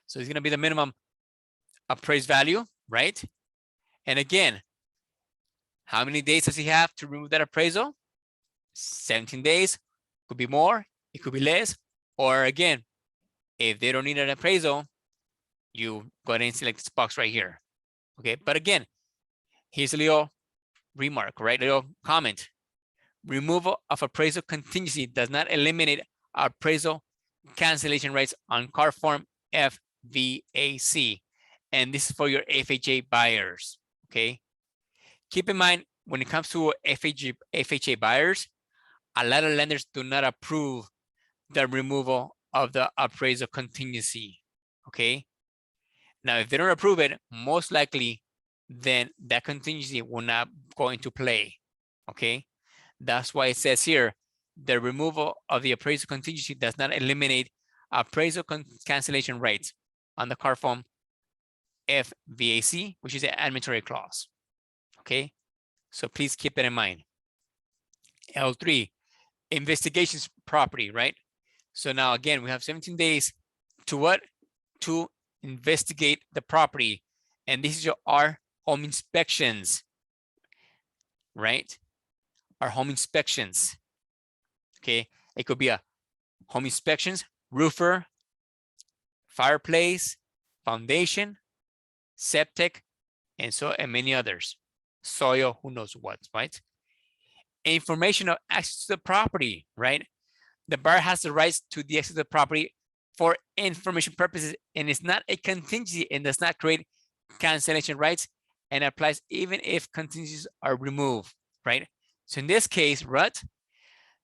So it's going to be the minimum appraised value, right? And again, how many days does he have to remove that appraisal? 17 days, could be more, it could be less, or again, if they don't need an appraisal, you go ahead and select this box right here, okay? But again, here's a little remark, right? A little comment. Removal of appraisal contingency does not eliminate appraisal cancellation rights on car form FVAC. And this is for your FHA buyers, okay? Keep in mind, when it comes to FHA buyers, a lot of lenders do not approve the removal of the appraisal contingency, okay? Now, if they don't approve it, most likely, then that contingency will not go into play, okay? That's why it says here, the removal of the appraisal contingency does not eliminate appraisal cancellation rights on the car form FVAC, which is an administrative clause, okay? So please keep that in mind. L3, investigations property, right? So now again, we have 17 days to what? To investigate the property. And this is our home inspections, right? are home inspections. Okay, it could be a home inspections, roofer, fireplace, foundation, septic, and many others. Soil, who knows what, right? Information of access to the property, right? The buyer has the rights to the access to the property for information purposes, and it's not a contingency and does not create cancellation rights, and applies even if contingencies are removed, right? So in this case, Rut,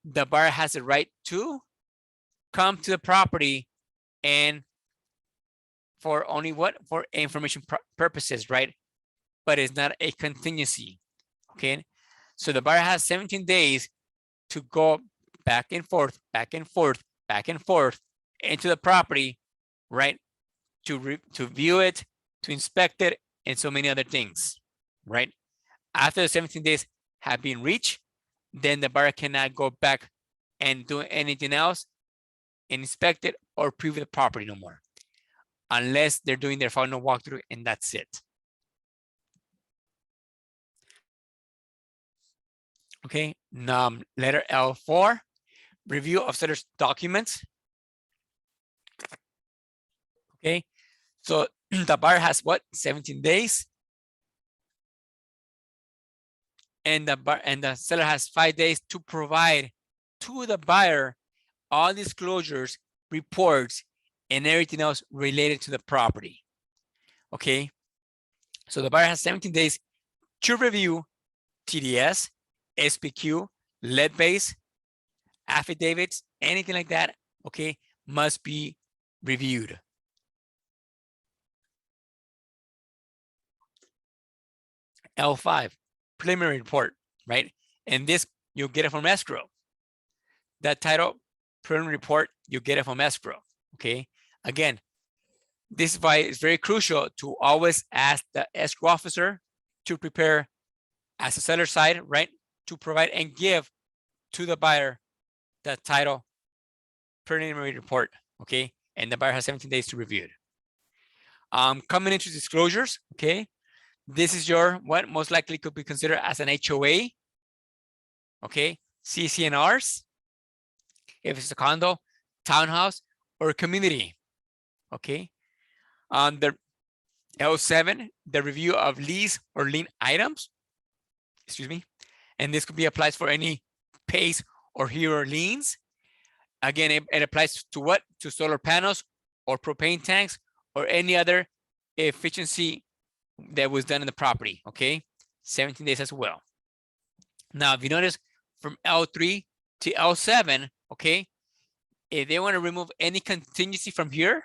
the buyer has the right to come to the property and for only what? For information purposes, right? But it's not a contingency, okay? So the buyer has 17 days to go back and forth, back and forth, back and forth into the property, right? To view it, to inspect it, and so many other things, right? After the 17 days have been reached, then the buyer cannot go back and do anything else, inspect it, or preview the property no more, unless they're doing their final walkthrough, and that's it. Okay, letter L4, review of seller's documents. Okay, so the buyer has what? 17 days. And the seller has 5 days to provide to the buyer all disclosures, reports, and everything else related to the property. Okay, so the buyer has 17 days to review TDS, SPQ, lead base, affidavits, anything like that, okay, must be reviewed. L5, preliminary report, right? And this, you'll get it from escrow. That title, preliminary report, you get it from escrow, okay? Again, this is why it's very crucial to always ask the escrow officer to prepare as a seller side, right? To provide and give to the buyer the title preliminary report, okay? And the buyer has 17 days to review it. Common interest disclosures, okay? This is your, what most likely could be considered as an HOA, okay? CCNRs, if it's a condo, townhouse, or community, okay? The L7, the review of lease or lien items, excuse me, and this could be applied for any PACE or HERO liens. Again, it applies to what? To solar panels or propane tanks or any other efficiency that was done in the property, okay? 17 days as well. Now, if you notice from L3 to L7, okay, if they want to remove any contingency from here,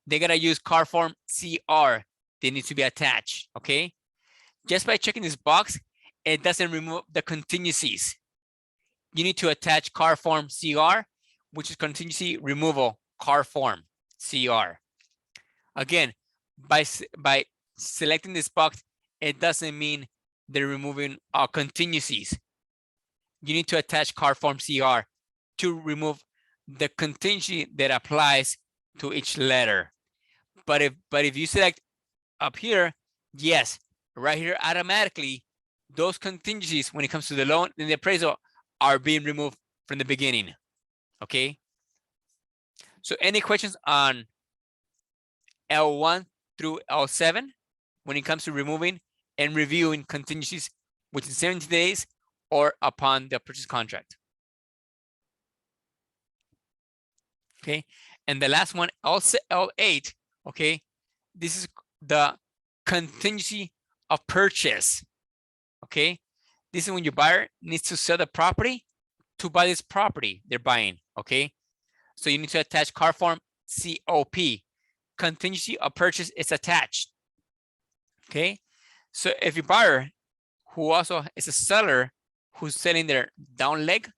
they gotta use car form CR. They need to be attached, okay? Just by checking this box, it doesn't remove the contingencies. You need to attach car form CR, which is contingency removal car form CR. Again, by selecting this box, it doesn't mean they're removing contingencies. You need to attach car form CR to remove the contingency that applies to each letter. But if you select up here, yes, right here automatically, those contingencies when it comes to the loan and the appraisal are being removed from the beginning. Okay. So any questions on L1 through L7 when it comes to removing and reviewing contingencies within 70 days or upon the purchase contract? Okay. And the last one, also L8, okay, this is the contingency of purchase. Okay, this is when your buyer needs to sell the property to buy this property they're buying. Okay, so you need to attach car form COP. Contingency of purchase is attached. Okay, so if your buyer, who also is a seller who's selling their down leg,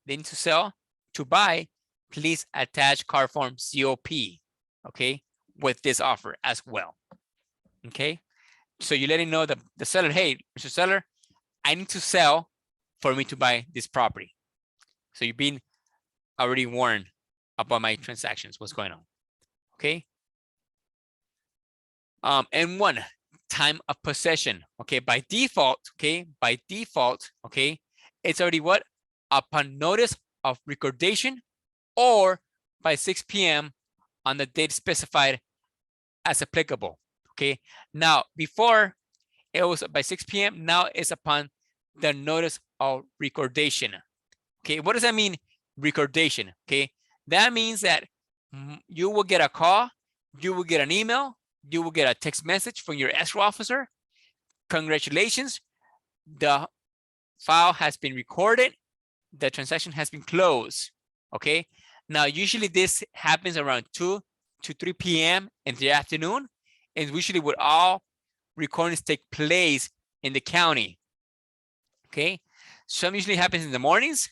they need to sell to buy, please attach car form COP. Okay, with this offer as well. Okay, so you're letting know the seller, hey, Mr. Seller, I need to sell for me to buy this property. So you've been already warned about my transactions, what's going on. Okay. And one, time of possession. Okay, by default, okay, it's already what? Upon notice of recordation or by 6 p.m. on the date specified as applicable. Okay. Now, before it was by 6 p.m. Now it's upon the notice of recordation. Okay. What does that mean? Recordation. Okay. That means that you will get a call, you will get an email, you will get a text message from your escrow officer. Congratulations. The file has been recorded. The transaction has been closed. Okay. Now, usually this happens around 2 to 3 p.m. in the afternoon. And usually with all recordings take place in the county. Okay. Some usually happens in the mornings.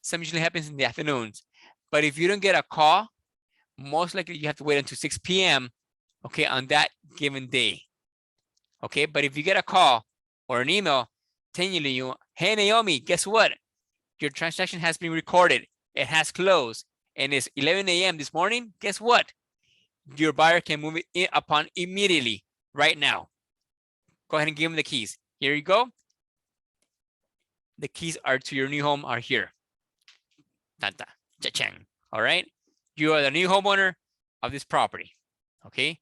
Some usually happens in the afternoons. But if you don't get a call, most likely you have to wait until 6 p.m. okay, on that given day. Okay. But if you get a call or an email telling you, hey, Naomi, guess what? Your transaction has been recorded. It has closed. And it's 11 a.m. this morning. Guess what? Your buyer can move it in upon immediately, right now. Go ahead and give them the keys. Here you go. The keys are to your new home are here. Tanta, cha-chang. All right. You are the new homeowner of this property. Okay.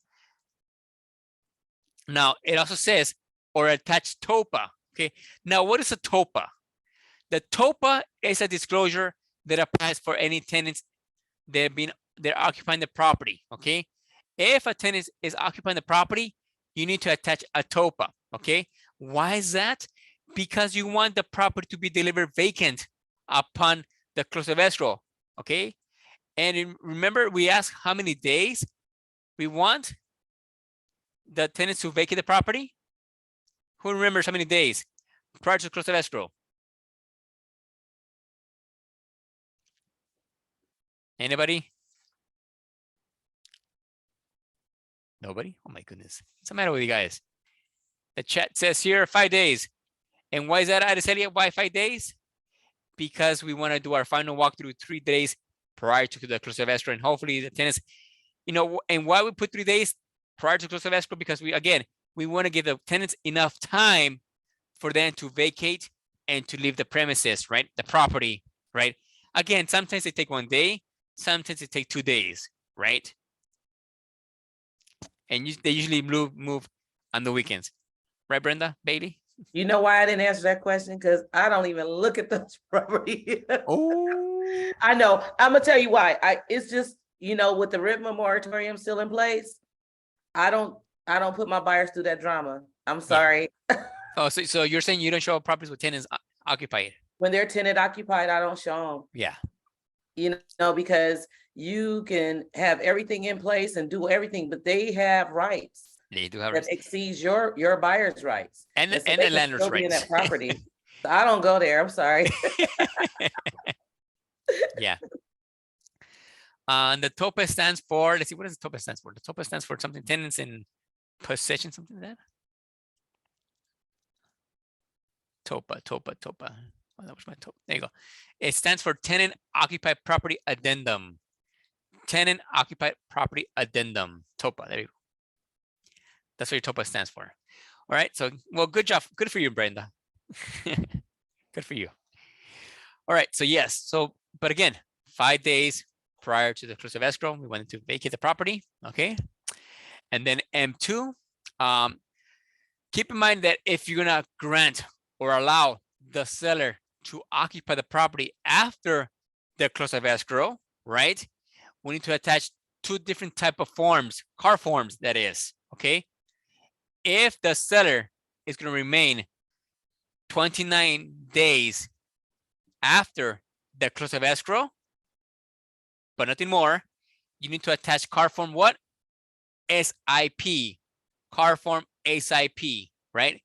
Now it also says or attached TOPA. Okay. Now what is a TOPA? The TOPA is a disclosure that applies for any tenants that have been they're occupying the property. Okay. If a tenant is occupying the property, you need to attach a TOPA. Okay. Why is that? Because you want the property to be delivered vacant upon the close of escrow. Okay. And remember, we asked how many days we want the tenants to vacate the property. Who remembers how many days prior to the close of escrow? Anybody? Nobody? Oh my goodness. What's the matter with you guys? The chat says here 5 days. And why is that, Araceli? Why 5 days? Because we want to do our final walkthrough 3 days prior to the close of escrow. And hopefully the tenants, you know, and why we put 3 days prior to close of escrow? Because we want to give the tenants enough time for them to vacate and to leave the premises, right? The property, right? Again, sometimes they take 1 day, sometimes they take 2 days, right? And they usually move on the weekends. Right, Brenda, Bailey? You know why I didn't answer that question? Because I don't even look at those properties. Oh. I know. I'm gonna tell you why. It's just, you know, with the RIPMA moratorium still in place, I don't put my buyers through that drama. I'm sorry. Oh, so you're saying you don't show properties with tenants occupied? When they're tenant occupied, I don't show them. Yeah. You know, because you can have everything in place and do everything, but they have rights They do have that exceeds your buyer's rights. and so the they can landlord's still be in rights. that property. So I don't go there. I'm sorry. Yeah. The TOPA stands for, let's see, what does the TOPA stands for? The TOPA stands for something, tenants in possession, something like that. TOPA. Oh, that was my TOPA. There you go. It stands for Tenant Occupied Property Addendum. Tenant Occupied Property Addendum. TOPA. There you go. That's what your TOPA stands for. All right. So, well, good job. Good for you, Brenda. Good for you. All right. So, yes. So, but again, 5 days prior to the close of escrow, we wanted to vacate the property. Okay. And then M2, keep in mind that if you're going to grant or allow the seller to occupy the property after the close of escrow, right? We need to attach 2 different type of forms, car forms, that is, okay? If the seller is going to remain 29 days after the close of escrow, but nothing more, you need to attach car form what? SIP, car form SIP, right?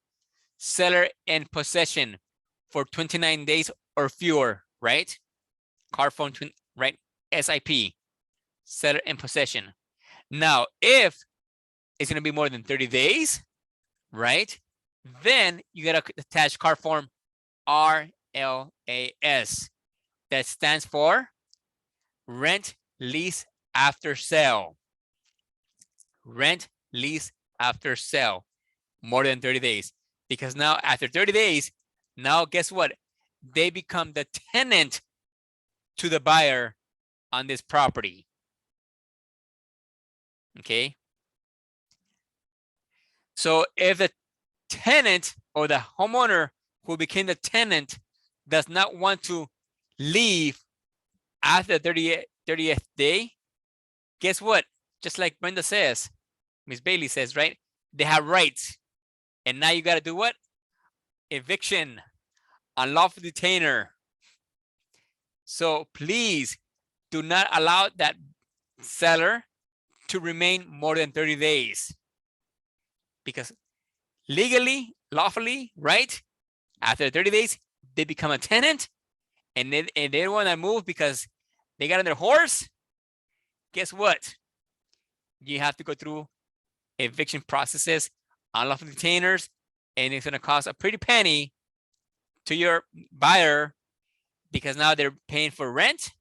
Seller in possession for 29 days or fewer, right? Car form, right? SIP, seller in possession. Now, if it's going to be more than 30 days, right? Then you got to attach car form RLAS. That stands for rent, lease, after sale. Rent, lease, after sale. More than 30 days. Because now after 30 days, now guess what? they become the tenant to the buyer on this property. Okay. So if the tenant or the homeowner who became the tenant does not want to leave after the 30th day, guess what? Just like Brenda says, Miss Bailey says, right? They have rights. And now you got to do what? Eviction, unlawful detainer. So please do not allow that seller to remain more than 30 days. Because legally, lawfully, right? After 30 days, they become a tenant and they don't want to move because they got on their horse. Guess what? You have to go through eviction processes, unlawful detainers, and it's going to cost a pretty penny to your buyer because now they're paying for rent,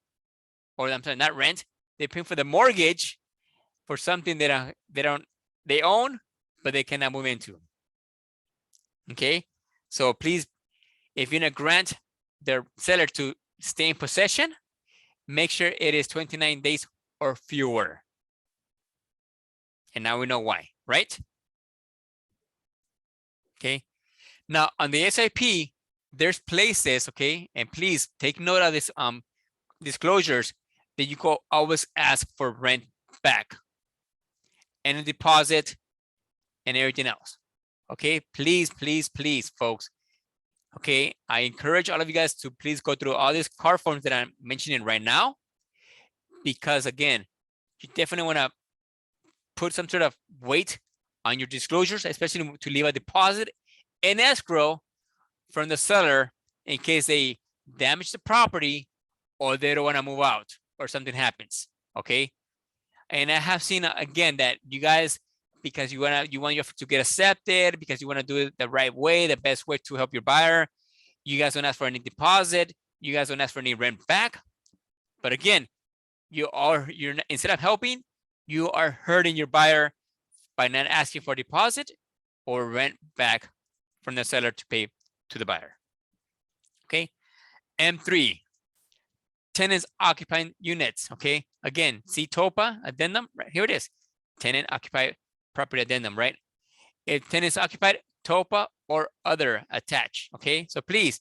or I'm sorry, not rent. They're paying for the mortgage for something they own, but they cannot move into. Okay, so please, if you're gonna grant the seller to stay in possession, make sure it is 29 days or fewer. And now we know why, right? Okay. Now on the SIP, there's places, okay, and please take note of this disclosures that you go always ask for rent back and a deposit and everything else. Okay, please, please, please, folks. Okay, I encourage all of you guys to please go through all these card forms that I'm mentioning right now, because again, you definitely want to put some sort of weight on your disclosures, especially to leave a deposit in escrow from the seller in case they damage the property or they don't want to move out or something happens. Okay, and I have seen again that you guys, because you want to get accepted, because you want to do it the right way, the best way to help your buyer, you guys don't ask for any deposit, you guys don't ask for any rent back. But again, you're instead of helping, you are hurting your buyer by not asking for deposit or rent back from the seller to pay to the buyer. Okay. M3, tenants occupying units. Okay, again, see TOPA addendum, right here it is, tenant occupied property addendum, right? If tenants occupied, TOPA or other attached. Okay, so please,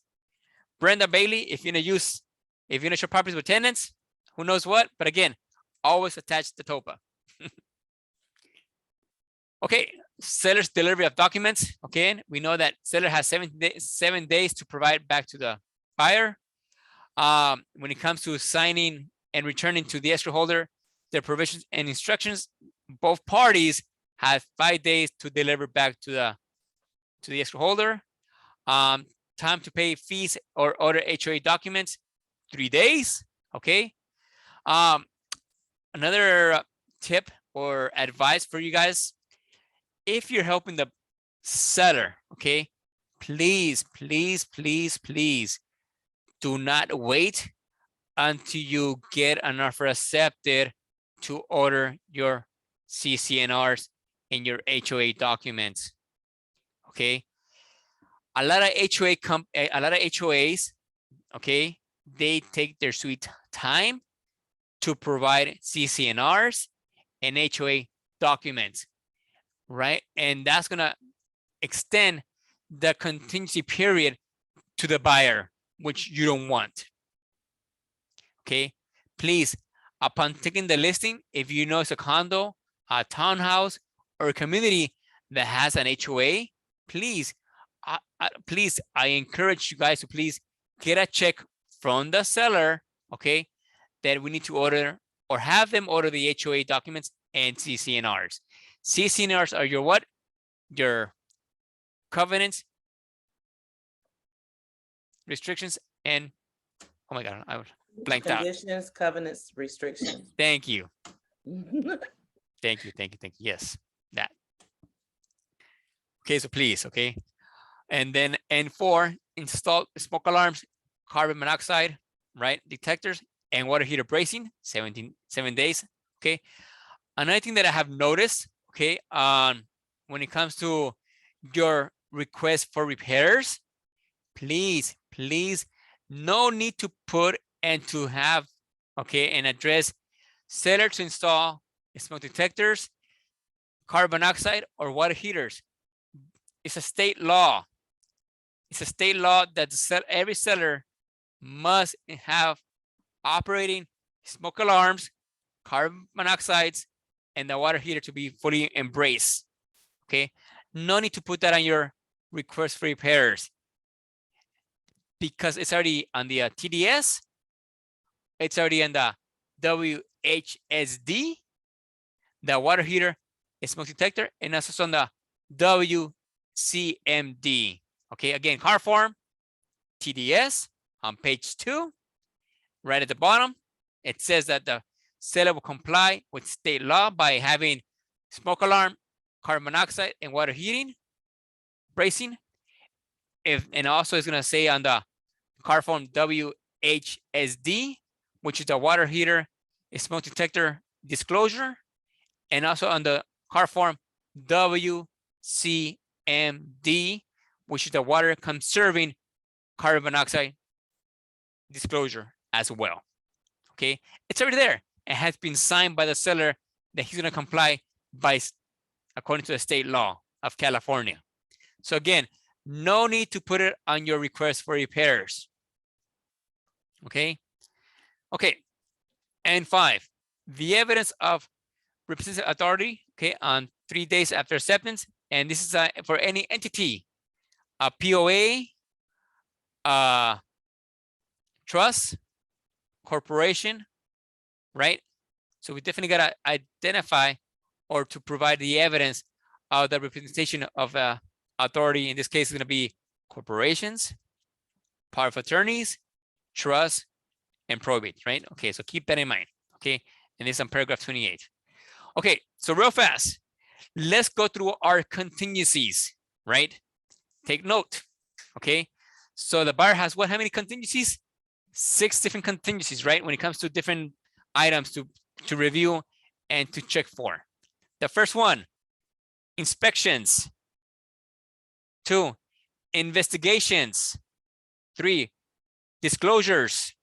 Brenda, Bailey, if you're gonna show properties with tenants, who knows what, but again, always attach the TOPA. Okay, seller's delivery of documents. Okay, we know that seller has 7 days to provide back to the buyer. When it comes to signing and returning to the escrow holder their provisions and instructions, both parties have 5 days to deliver back to the escrow holder. Time to pay fees or other HOA documents, 3 days. Okay. Another tip or advice for you guys, if you're helping the seller, okay, please, please, please, please do not wait until you get an offer accepted to order your CCNRs and your HOA documents. Okay, a lot of HOAs, okay, they take their sweet time to provide CCNRs and HOA documents, right? And that's gonna extend the contingency period to the buyer, which you don't want. Okay, please, upon taking the listing, if you know it's a condo, a townhouse, or a community that has an HOA, please, I encourage you guys to please get a check from the seller, okay, that we need to order or have them order the HOA documents and CCNRs. CCNRs are your what? Your covenants, restrictions, and oh my God, I blanked out. Conditions, covenants, restrictions. Thank you. Thank you. Yes, that. Okay, so please, okay. And then N4, install smoke alarms, carbon monoxide, right, detectors, and water heater bracing, 7 days, okay. Another thing that I have noticed, okay, when it comes to your request for repairs, please no need to put and to have, okay, and address seller to install smoke detectors, carbon monoxide, or water heaters. It's a state law. It's a state law that every seller must have operating smoke alarms, carbon monoxides, and the water heater to be fully embraced. Okay, no need to put that on your request for repairs because it's already on the TDS. It's already in the WHSD, the water heater, smoke detector, and also on the WCMD. Okay, again, car form, TDS on page 2, right at the bottom. It says that the seller will comply with state law by having smoke alarm, carbon monoxide, and water heating, bracing. And also it's going to say on the car form WHSD, which is the water heater, smoke detector disclosure, and also on the car form WCMD, which is the water conserving carbon monoxide disclosure as well. Okay, it's already there. It has been signed by the seller that he's going to comply by according to the state law of California. So again, no need to put it on your request for repairs. Okay. Okay. And 5, the evidence of representative authority, okay, on 3 days after acceptance. And this is for any entity, a POA, trust, corporation, right? So we definitely got to identify or to provide the evidence of the representation of authority. In this case, it's going to be corporations, power of attorneys, trust, and probate, right? Okay, so keep that in mind, okay? And this is on paragraph 28. Okay, so real fast, let's go through our contingencies, right? Take note, okay? So the buyer has what, how many contingencies? 6 different contingencies, right? When it comes to different items to review and to check for. The first one, inspections. 2, investigations. 3, disclosures.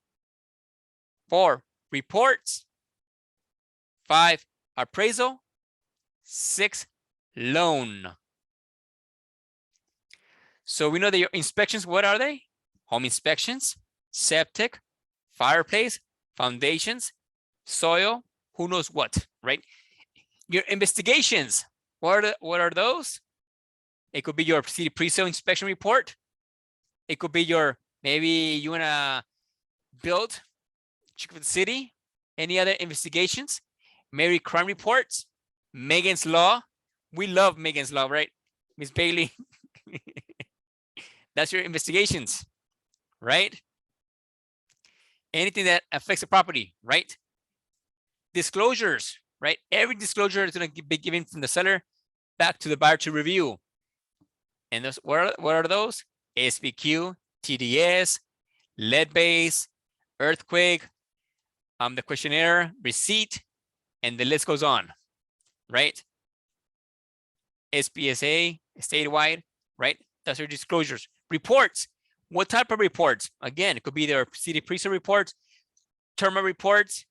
4, reports. 5, appraisal. 6, loan. So we know that your inspections, what are they? Home inspections, septic, fireplace, foundations, soil, who knows what, right? Your investigations, what are those? It could be your city pre-sale inspection report. It could be your, maybe you wanna build, check with the city, any other investigations, maybe crime reports, Megan's Law. We love Megan's Law, right? Miss Bailey. That's your investigations, right? Anything that affects the property, right? Disclosures, right? Every disclosure is going to be given from the seller back to the buyer to review. And those, what are those? SBQ, TDS, lead base, earthquake, the questionnaire, receipt, and the list goes on, right? SPSA, statewide, right? That's your disclosures. Reports. What type of reports? Again, it could be their city pre-sale reports, terminal reports,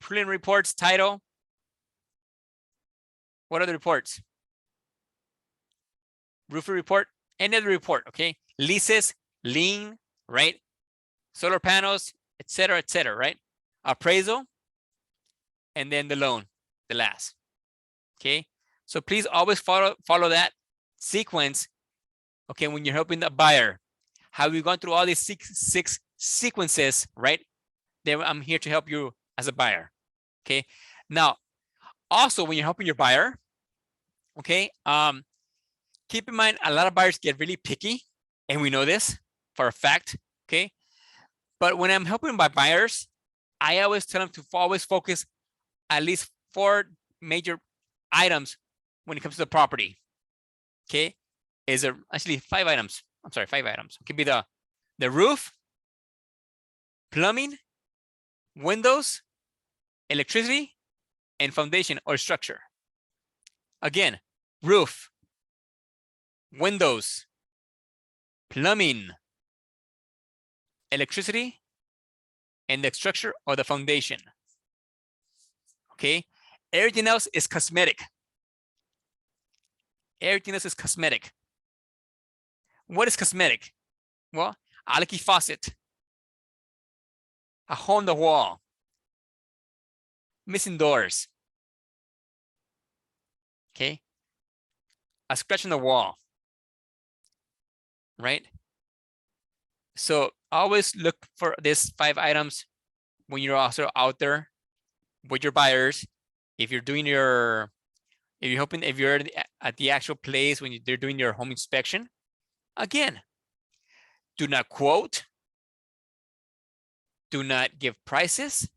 preliminary reports, title. What other reports? Roofer report, any other report, okay? Leases, lien, right? Solar panels, etc., right? Appraisal, and then the loan, the last, okay? So please always follow that sequence, okay, when you're helping the buyer. Have you gone through all these six sequences, right? Then I'm here to help you as a buyer, okay? Now, also when you're helping your buyer, okay, keep in mind a lot of buyers get really picky, and we know this for a fact, okay? But when I'm helping my buyers, I always tell them to always focus at least 4 major items when it comes to the property, okay? Is there actually 5 items? I'm sorry, 5 items. It could be the roof, plumbing, windows, electricity, and foundation or structure. Again, roof, windows, plumbing, electricity, and the structure or the foundation. Okay, everything else is cosmetic. Everything else is cosmetic. What is cosmetic? Well, a leaky faucet, a hole in the wall, missing doors. Okay, a scratch on the wall, right? So always look for these 5 items when you're also out there with your buyers. If you're doing your, if you're at the actual place when they're doing your home inspection, again, do not quote, do not give prices,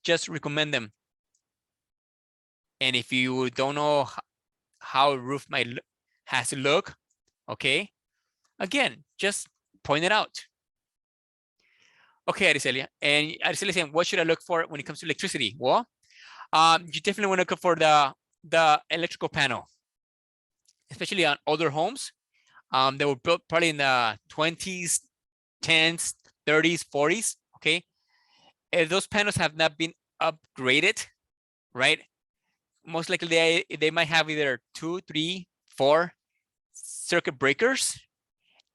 just recommend them. And if you don't know how a roof has to look, okay, again, just point it out. Okay, Aricelia, and Aricelia saying, what should I look for when it comes to electricity? Well, you definitely want to look for the electrical panel, especially on older homes. They were built probably in the 20s, 10s, 30s, 40s. Okay, if those panels have not been upgraded, right? Most likely they might have either 2, 3, 4 circuit breakers.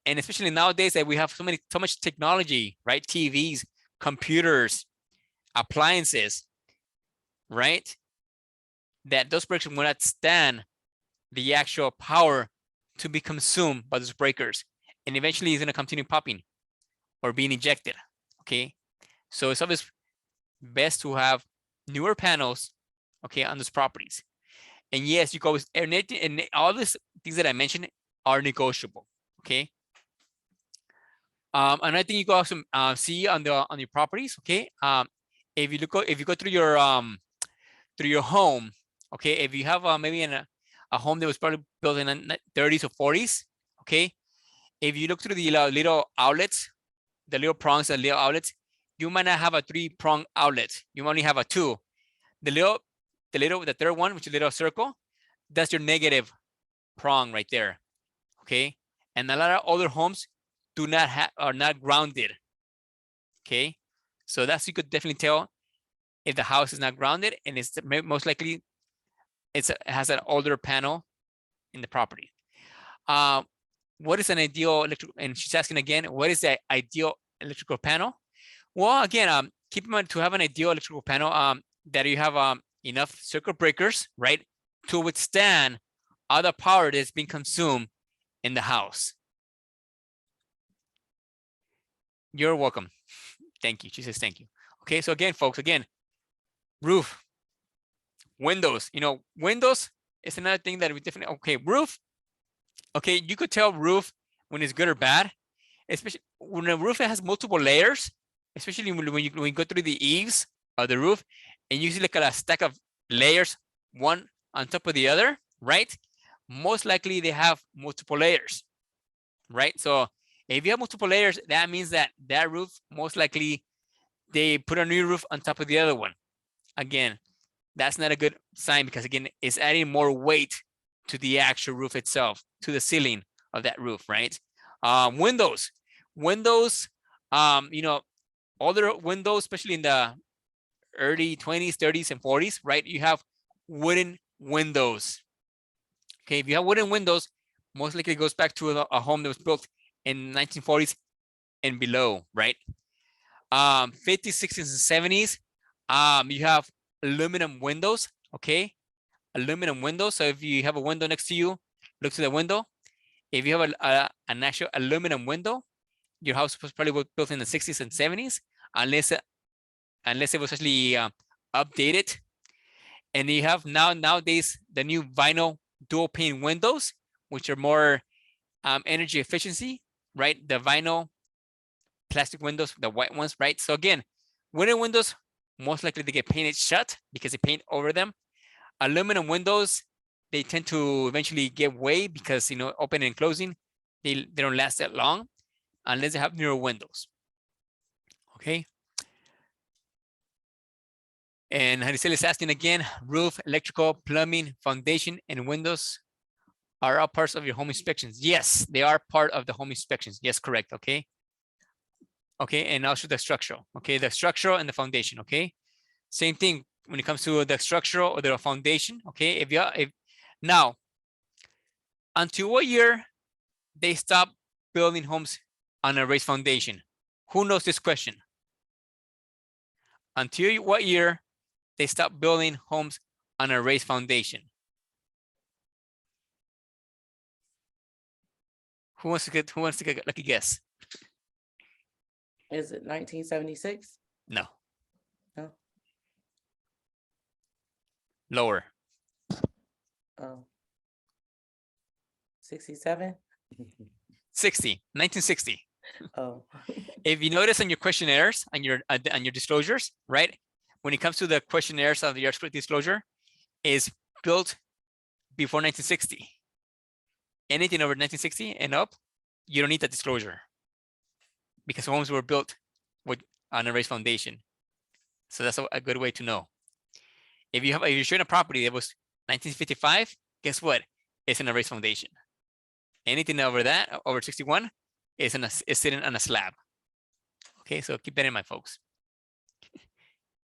And especially nowadays that we have so much technology, right? TVs, computers, appliances, right? That those breakers will not stand the actual power to be consumed by those breakers. And eventually it's going to continue popping or being ejected. Okay. So it's always best to have newer panels, okay, on those properties. And yes, you go with, and all these things that I mentioned are negotiable. Okay. Another thing you can also see on your properties, okay. If you go through your home, okay. If you have maybe in a home that was probably built in the 30s or 40s, okay. If you look through the little outlets, the little prongs and little outlets, you might not have a 3-prong outlet. You only have a 2. The third one, which is a little circle, that's your negative prong right there. Okay. And a lot of older homes are not grounded. Okay. So that's, you could definitely tell if the house is not grounded, and it's most likely it has an older panel in the property. What is an ideal electrical? And she's asking again, what is the ideal electrical panel? Well, again, keep in mind to have an ideal electrical panel that you have enough circuit breakers, right, to withstand all the power that's being consumed in the house. You're welcome. Thank you. She says thank you. Okay, so again, folks, roof, windows. Windows is another thing that we definitely, okay, roof. Okay, you could tell roof when it's good or bad, especially when a roof has multiple layers, especially when you go through the eaves of the roof and you see like a stack of layers, one on top of the other, right? Most likely they have multiple layers, right? So if you have multiple layers, that means that roof, most likely they put a new roof on top of the other one. Again, that's not a good sign, because again, it's adding more weight to the actual roof itself, to the ceiling of that roof, right? Windows, older windows, especially in the early 20s, 30s, and 40s, right? You have wooden windows. Okay, if you have wooden windows, most likely it goes back to a home that was built in 1940s and below, right? 50s, 60s, and 70s, you have aluminum windows, okay? Aluminum windows. So if you have a window next to you, look to the window. If you have an actual aluminum window, your house was probably built in the 60s and 70s, unless it was actually updated. And you have nowadays the new vinyl dual pane windows, which are more energy efficiency, right? The vinyl plastic windows, the white ones, right? So again, wooden windows, most likely they get painted shut because they paint over them. Aluminum windows, they tend to eventually give way because, open and closing, they don't last that long unless they have newer windows. Okay. And Haricel is asking again, roof, electrical, plumbing, foundation, and windows are all parts of your home inspections. Yes, they are part of the home inspections. Yes, correct. Okay. Okay, and also the structural. Okay, the structural and the foundation. Okay, same thing when it comes to the structural or the foundation. Okay, if now, until what year they stop building homes on a raised foundation? Who knows this question? Until what year they stop building homes on a raised foundation? Who wants to get a lucky guess? Is it 1976? No. No. Lower. Oh. 67? 1960. Oh. If you notice on your questionnaires, on your disclosures, right? When it comes to the questionnaires of the earthquake disclosure, is built before 1960. Anything over 1960 and up, you don't need that disclosure because homes were built on a raised foundation. So that's a good way to know. If you're showing a property that was 1955, guess what? It's in a raised foundation. Anything over that, over 61, is sitting on a slab. Okay, so keep that in mind, folks.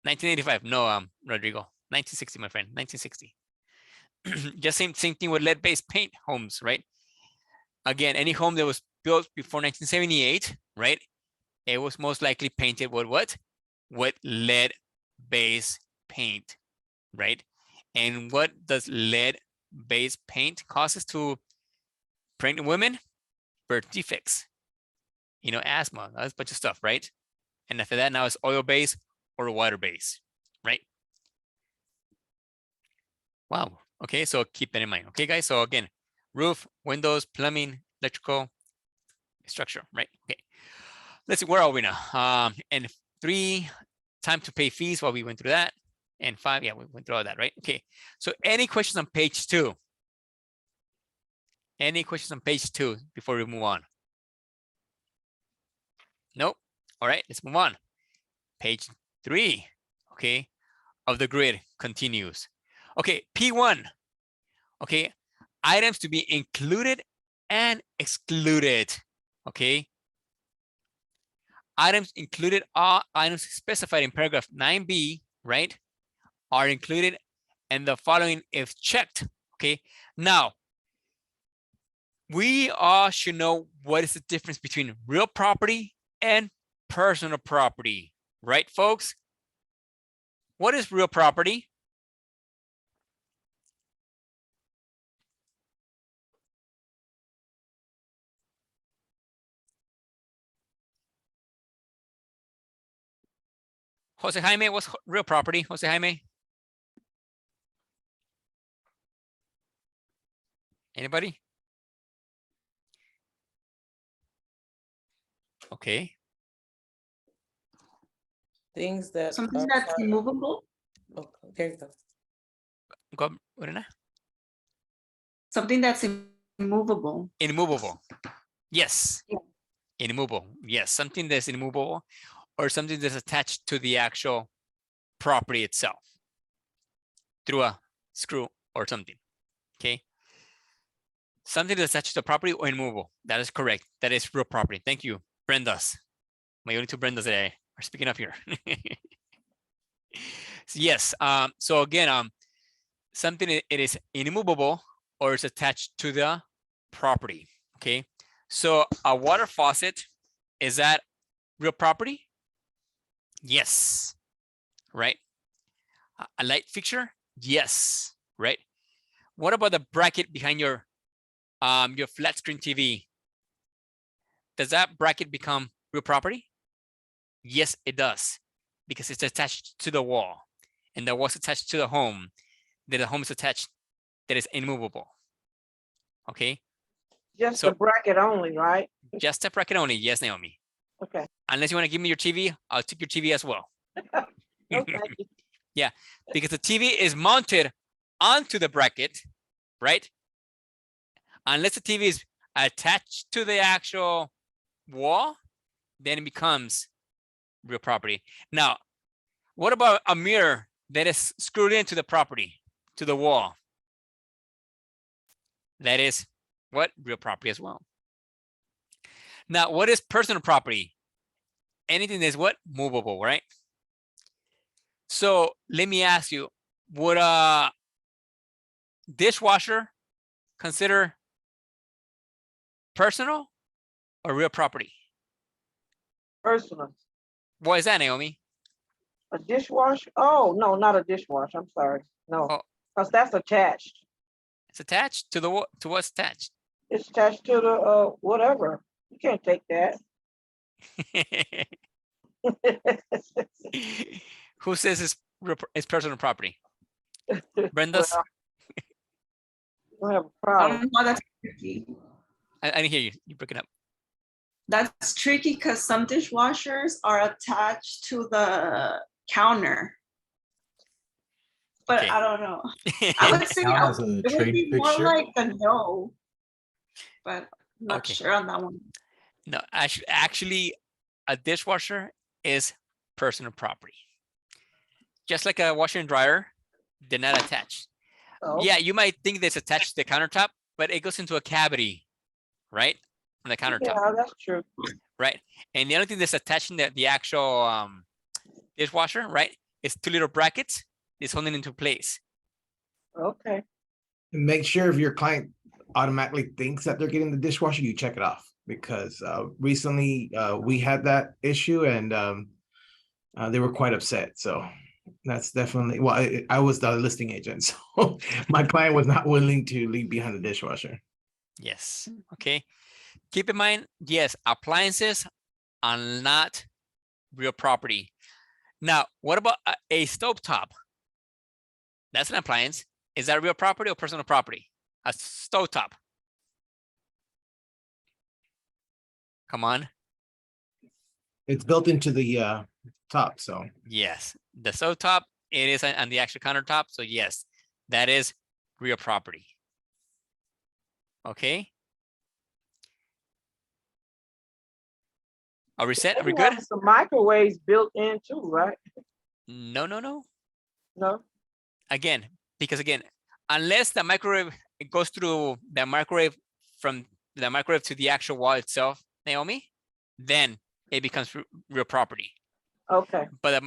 1985, no, Rodrigo. 1960, my friend, 1960. Just same thing with lead-based paint homes, right? Again, any home that was built before 1978, right? It was most likely painted with what? With lead-based paint, right? And what does lead-based paint causes to pregnant women? Birth defects, asthma, that's a bunch of stuff, right? And after that, now it's oil-based or water-based, right? Wow. Okay, so keep that in mind. Okay, guys. So again, roof, windows, plumbing, electrical, structure, right? Okay. Let's see, where are we now? And 3, time to pay fees. Well, we went through that. And 5, yeah, we went through all that, right? Okay. So any questions on page 2? Any questions on page 2 before we move on? Nope. All right, let's move on. Page 3, okay, of the grid continues. Okay, P1, okay, items to be included and excluded, okay? Items included are items specified in paragraph 9b, right, are included and the following if checked, okay? Now, we all should know what is the difference between real property and personal property, right, folks? What is real property? Jose Jaime, what's real property? Jose Jaime? Anybody? Okay. Things that Something are that's part of- immovable, Oh, there you go. Go, Lorena. something that's immovable. Immovable. Yes. Yeah. Immovable. Yes. Something that's immovable or something that's attached to the actual property itself through a screw or something. Okay. Something that's attached to the property or immovable. That is correct. That is real property. Thank you, Brenda's. My only 2 Brenda's today are speaking up here. So yes. So again, something it is immovable or is attached to the property. Okay. So a water faucet, is that real property? Yes. Right. A light fixture? Yes. Right. What about the bracket behind your flat screen TV? Does that bracket become real property? Yes, it does, because it's attached to the wall, and the wall's attached to the home. That the home is attached, that is immovable. Okay. Just So- the bracket only, right? Just a bracket only. Yes, Naomi. Okay. Unless you want to give me your TV, I'll take your TV as well. No, thank you. Because the TV is mounted onto the bracket, right? Unless the TV is attached to the actual wall, then it becomes real property. Now, what about a mirror that is screwed into the property, to the wall? That is what? Real property as well. Now, what is personal property? anything that's what? Movable, right? So let me ask you, would a dishwasher consider personal or real property? Personal. What is that, Naomi? A dishwasher? Oh, no, not a dishwasher. I'm sorry. No, Oh, because that's attached. it's attached to the what? To what's attached? It's attached to the whatever. You can't take that. Who says it's personal property? Brenda's? Well, you don't have a I problem. don't know, that's tricky. I didn't hear you. You broke it up. That's tricky because some dishwashers are attached to the counter. But Okay. I don't know. I would say Count as a it would trade be more fixture? like a no. But I'm not Okay. sure on that one. No, actually, a dishwasher is personal property. Just like a washer and dryer, they're not attached. Oh, Yeah, you might think it's attached to the countertop, but it goes into a cavity, right? On the countertop, yeah, that's true. right? And the only thing that's attaching the actual dishwasher, right, is two little brackets. It's holding into place. Okay. And make sure if your client automatically thinks that they're getting the dishwasher, you check it off. Because recently we had that issue and they were quite upset. So that's definitely, well, I was the listing agent. So my client was not willing to leave behind the dishwasher. Yes. Okay. Keep in mind, yes, appliances are not real property. Now, what about a stovetop? That's an appliance. Is that real property or personal property? A stovetop. Come on. It's built into the top, so. Yes, the stovetop, it is on the actual countertop. So yes, that is real property. Okay. Are we set? Are we They good? have some microwaves built in too, right? No, no, no. No. Again, because again, unless the microwave it goes through the microwave from the microwave to the actual wall itself, Naomi, then it becomes real property. Okay. But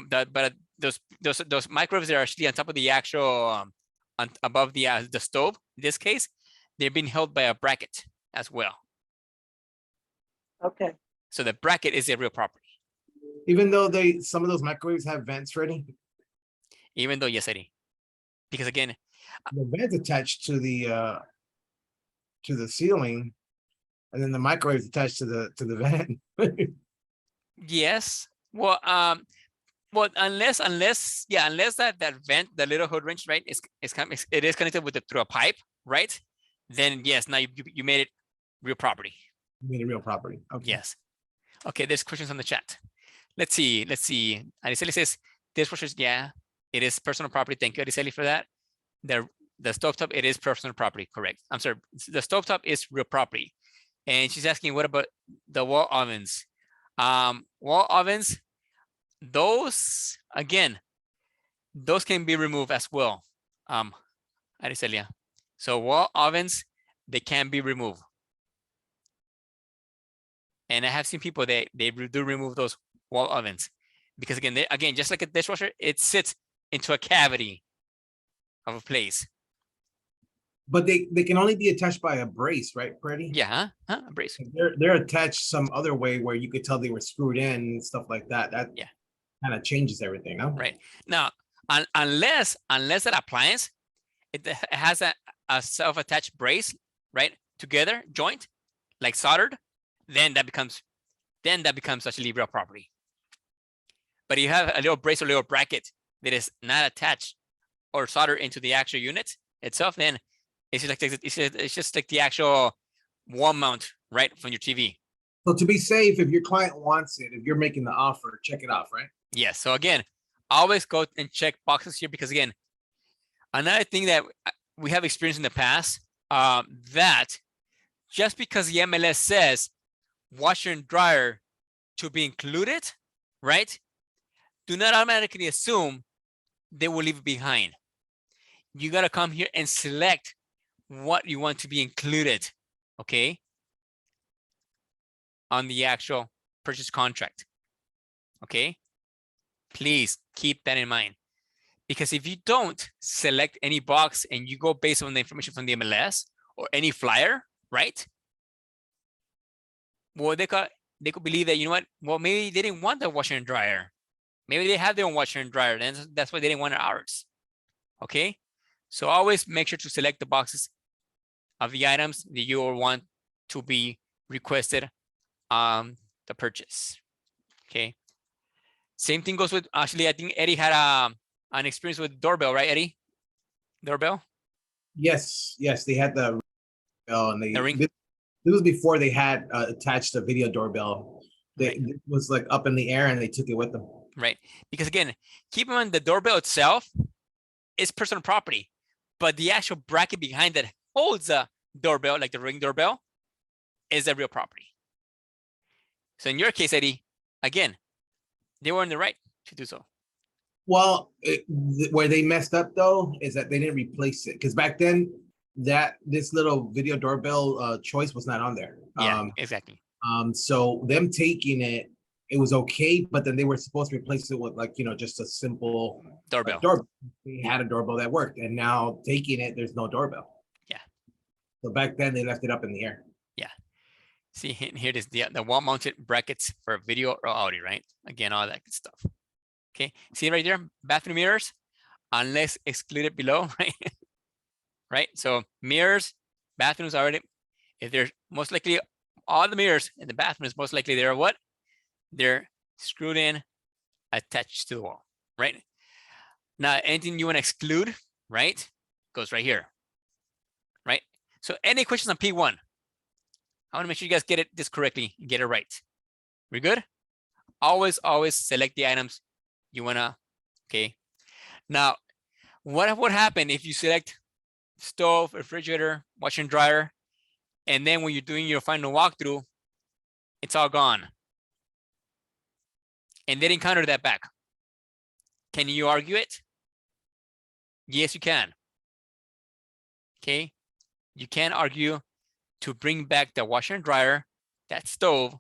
those microwaves that are actually on top of the actual above the stove, in this case, they're being held by a bracket as well. Okay. So the bracket is a real property. Even though some of those microwaves have vents ready, Even though, yes, Eddie. Because again, the vents attached to the ceiling, and then the microwave's attached to the vent. yes. Well, unless that vent, the little hood wrench, right, it is connected with through a pipe, right? Then yes, now you made it real property. Made a real property. Okay. Yes. Okay, there's questions on the chat. Let's see. Araceli says dishwashers, yeah, it is personal property. Thank you, Araceli, for that. The stovetop, it is personal property, correct. I'm sorry, the stovetop is real property. And she's asking, what about the wall ovens? Wall ovens, those, again, those can be removed as well. Aricelia. So wall ovens, they can be removed. And I have seen people they do remove those wall ovens because again, just like a dishwasher, it sits into a cavity of a place. But they can only be attached by a brace, right, Freddy? Yeah, a brace. They're attached some other way where you could tell they were screwed in and stuff like that. That Yeah, kind of changes everything, no? right. Now, unless that appliance, it has a self-attached brace, right, together, joint, like soldered, then that becomes actually real property. But you have a little brace or little bracket that is not attached or soldered into the actual unit itself, then it's just like the actual wall mount, right, from your TV. So to be safe, if your client wants it, if you're making the offer, check it off, right? Yes. So again, always go and check boxes here because again, another thing that we have experienced in the past, that just because the MLS says washer and dryer to be included, right? Do not automatically assume they will leave it behind. You got to come here and select what you want to be included, okay? On the actual purchase contract. Okay, please keep that in mind. Because if you don't select any box and you go based on the information from the MLS or any flyer, right? Well, they could believe that, you know what? Well, maybe they didn't want the washer and dryer. Maybe they have their own washer and dryer, and that's why they didn't want ours. Okay, so always make sure to select the boxes of the items that you want to be requested the purchase. Okay, same thing goes with, actually, I think Eddie had an experience with doorbell, right, Eddie? Doorbell? Yes, they had the and The ring? this was before they had attached a video doorbell. Right. It was like up in the air and they took it with them. Right, because again, keep in mind the doorbell itself is personal property, but the actual bracket behind that holds the doorbell, like the Ring doorbell, is the real property. So in your case, Eddie, again, they were in the right to do so. Well, where they messed up though is that they didn't replace it, because back then this little video doorbell choice was not on there. Yeah, exactly. So them taking it, it was okay, but then they were supposed to replace it with, like, you know, just a simple Doorbell. doorbell. They had a doorbell that worked, and now taking it, there's no doorbell. Yeah. So back then they left it up in the air. Yeah. See, here it is, the wall mounted brackets for video or audio, right? Again, all that good stuff. Okay, see right there, bathroom mirrors, unless excluded below, right? Right, so mirrors, bathrooms already, if they're most likely, all the mirrors in the bathroom is most likely they're what? They're screwed in, attached to the wall, right? Now, anything you want to exclude, right, goes right here, right? So any questions on P1? I want to make sure you guys get this correctly and get it right. We're good? Always select the items you want to, okay? Now, what would happen if you select stove, refrigerator, washer and dryer, and then when you're doing your final walkthrough, it's all gone? And they didn't counter that back. Can you argue it? Yes, you can. Okay, you can argue to bring back the washer and dryer, that stove,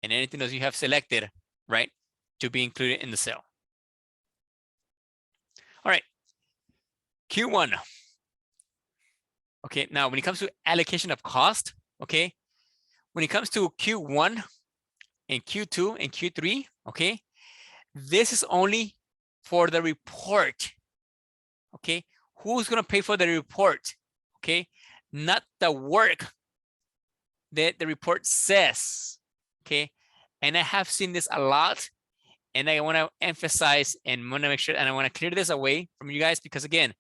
and anything else you have selected, right, to be included in the sale. All right, Q1. Okay, now when it comes to allocation of cost, okay, when it comes to Q1 and Q2 and Q3, okay, this is only for the report. Okay, who's gonna pay for the report? Okay, not the work that the report says. Okay, and I have seen this a lot, and I want to emphasize and want to make sure, and I want to clear this away from you guys, because again,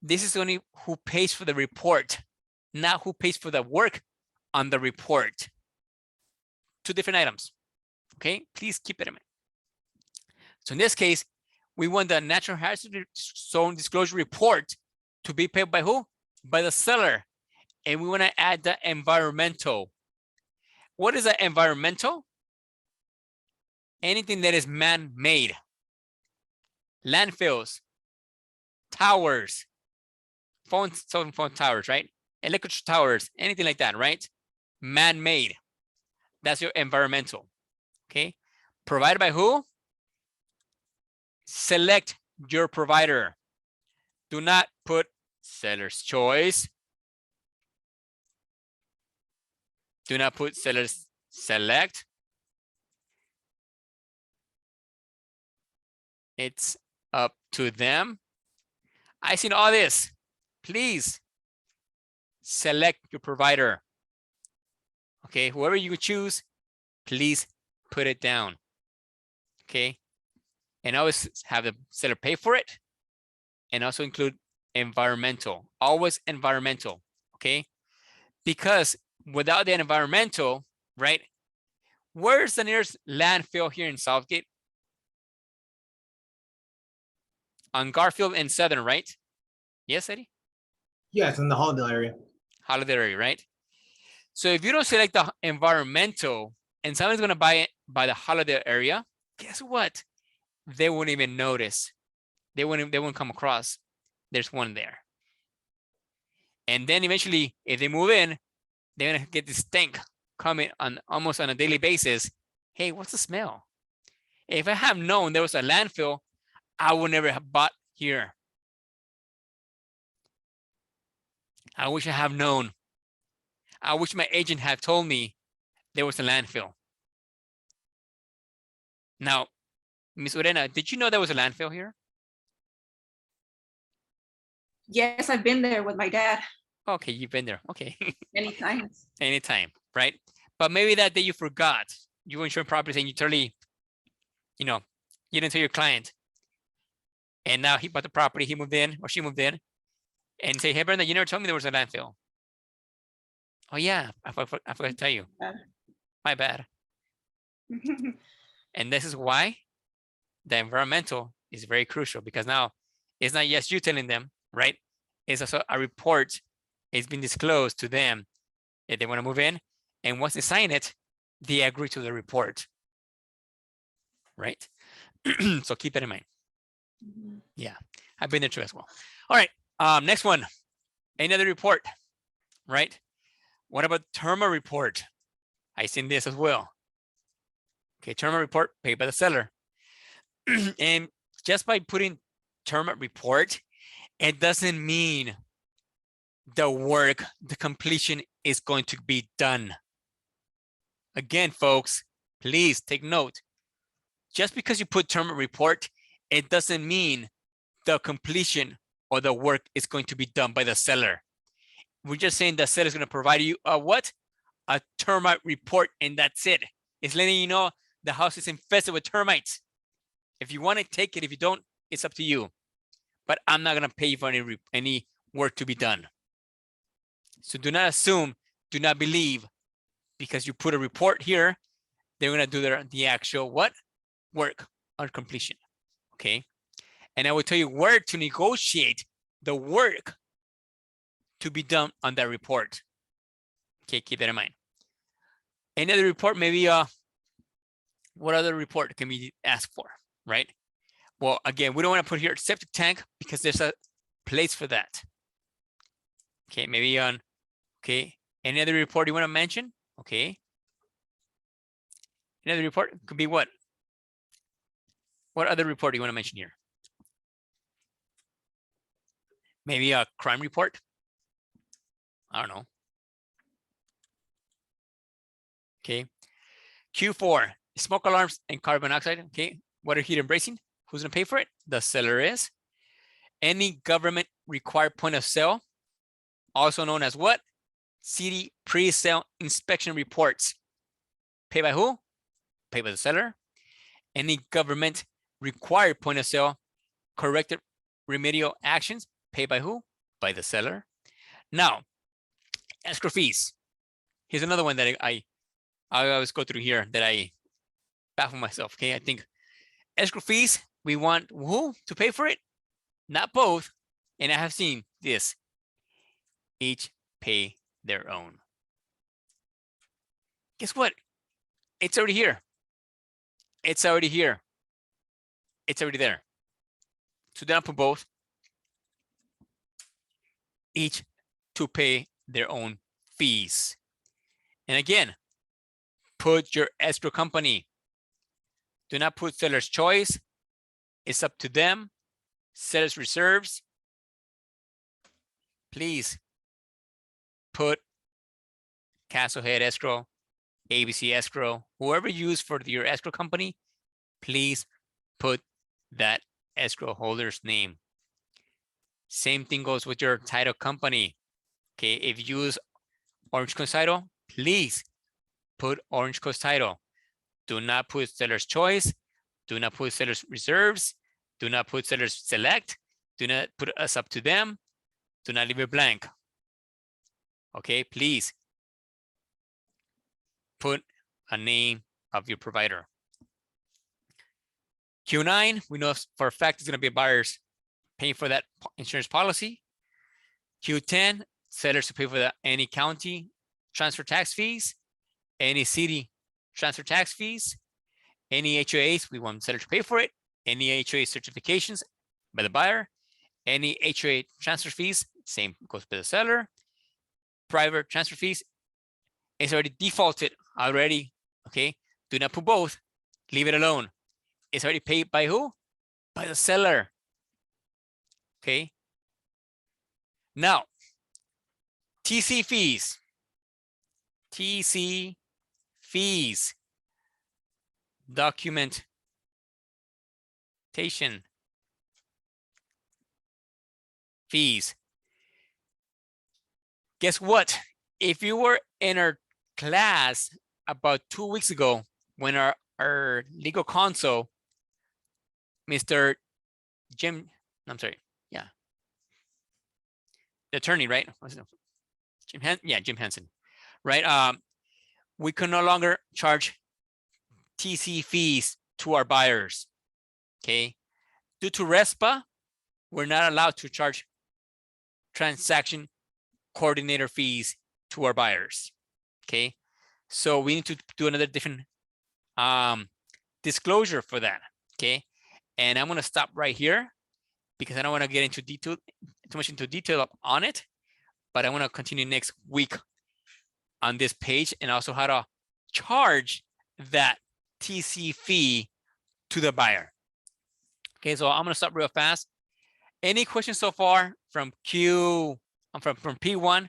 this is only who pays for the report, not who pays for the work on the report. Two different items. Okay, please keep it in mind. So in this case, we want the natural hazard zone disclosure report to be paid by who? By the seller. And we want to add the environmental. What is the environmental? Anything that is man-made. Landfills, towers, phone towers, right? Electric towers, anything like that, right? Man-made. That's your environmental. Okay. Provided by who? Select your provider. Do not put seller's choice. Do not put seller's select. It's up to them. I seen all this. Please select your provider. Okay, whoever you choose, please put it down. Okay, and always have the seller pay for it, and also include environmental. Always environmental. Okay, because without the environmental, right? Where's the nearest landfill here in Southgate? On Garfield and Southern, right? Yes, Eddie? Yes, in the Hollandale area. Holiday area, right? So if you don't select the environmental and someone's going to buy it by the holiday area, guess what? They won't even notice. They won't come across. There's one there. And then eventually, if they move in, they're going to get this stink coming on almost on a daily basis. Hey, what's the smell? If I have known there was a landfill, I would never have bought here. I wish I have known. I wish my agent had told me there was a landfill. Now, Ms. Urena, did you know there was a landfill here? Yes, I've been there with my dad Okay, you've been there. Okay, many times. anytime, right? But maybe that day you forgot. You were insuring properties and you totally, you know, you didn't tell your client. And now he bought the property, he moved in or she moved in and say, hey, Brenda, you never told me there was a landfill. Oh yeah, I forgot to tell you. Yeah. My bad. And this is why the environmental is very crucial, because now it's not just you telling them, right? It's also a report. It's been disclosed to them if they want to move in. And once they sign it, they agree to the report, right? So keep that in mind. Yeah, I've been there too as well. All right, next one, another report, right? What about term report? I seen this as well. Okay, term report paid by the seller. And just by putting term report, it doesn't mean the work, the completion is going to be done. Again, folks, please take note. Just because you put term report, it doesn't mean the completion or the work is going to be done by the seller. We're just saying the seller is going to provide you a what? A termite report, and that's it. It's letting you know the house is infested with termites. If you want to take it, if you don't, it's up to you. But I'm not going to pay you for any work to be done. So do not assume, do not believe, because you put a report here, they're going to do the actual what? Work on completion. Okay. And I will tell you where to negotiate the work to be done on that report. Okay, keep that in mind. Any other report, maybe what other report can we ask for, right? Well, again, we don't want to put here septic tank because there's a place for that. Okay, maybe on, okay, any other report you want to mention? Okay. Another report could be what? What other report do you want to mention here? Maybe a crime report? I don't know. Okay. Q4, smoke alarms and carbon monoxide. Okay. Water heat and bracing. Who's going to pay for it? The seller is. Any government required point of sale, also known as what? city pre-sale inspection reports. Paid by who? Paid by the seller. Any government required point of sale corrected remedial actions, paid by who? By the seller. Now, escrow fees. Here's another one that I always go through here that I baffle myself. Okay, I think escrow fees, we want who to pay for it? Not both. And I have seen this. Each pay their own. Guess what? It's already here. It's already here. It's already there. So do not put both. Each to pay their own fees. And again, put your escrow company. Do not put seller's choice. It's up to them. Seller's reserves. Please put Castlehead Escrow, ABC Escrow, whoever you use for your escrow company, please put that escrow holder's name. Same thing goes with your title company. Okay, if you use Orange Coast Title, please put Orange Coast Title. Do not put seller's choice. Do not put seller's reserves. Do not put seller's select. Do not put us up to them. Do not leave it blank. Okay, please put a name of your provider. Q9, we know for a fact it's going to be buyers paying for that insurance policy. Q10, sellers to pay for any county transfer tax fees, any city transfer tax fees, any HOAs, we want seller to pay for it, any HOA certifications by the buyer, any HOA transfer fees, same goes by the seller. Private transfer fees, it's already defaulted already, okay? Do not put both, leave it alone. is already paid by who? By the seller. Okay. Now, TC fees. TC fees. Documentation. Fees. Guess what? If you were in our class about 2 weeks ago, when our legal counsel, Mr. Jim, I'm sorry, yeah, the attorney, right? What's his name? Jim Henson, right? We can no longer charge TC fees to our buyers. Okay, due to RESPA, we're not allowed to charge transaction coordinator fees to our buyers. Okay, so we need to do another different disclosure for that. Okay, and I'm gonna stop right here because I don't want to get into detail too much into detail on it, but I want to continue next week on this page and also how to charge that TC fee to the buyer. Okay, so I'm gonna stop real fast. Any questions so far from from P1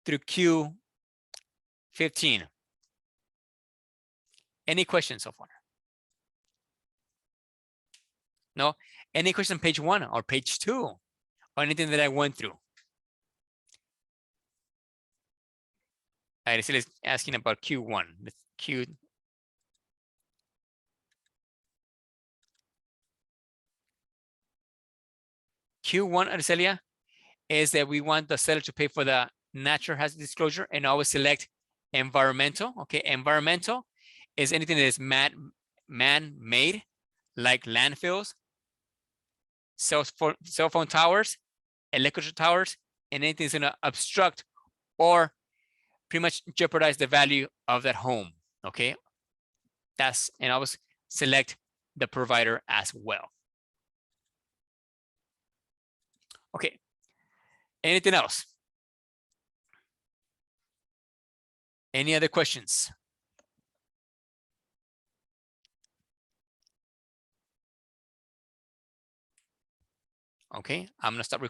through Q15? Any questions so far? No? Any question on page 1 or page 2 or anything that I went through? Araceli is asking about Q1. Q1, Arcelia, is that we want the seller to pay for the natural hazard disclosure and always select environmental. Okay, environmental is anything that is man-made, like landfills, cell phone towers, electrical towers, and anything that's gonna obstruct or pretty much jeopardize the value of that home. Okay, and always select the provider as well. Okay, anything else? Any other questions? Okay, I'm gonna stop recording.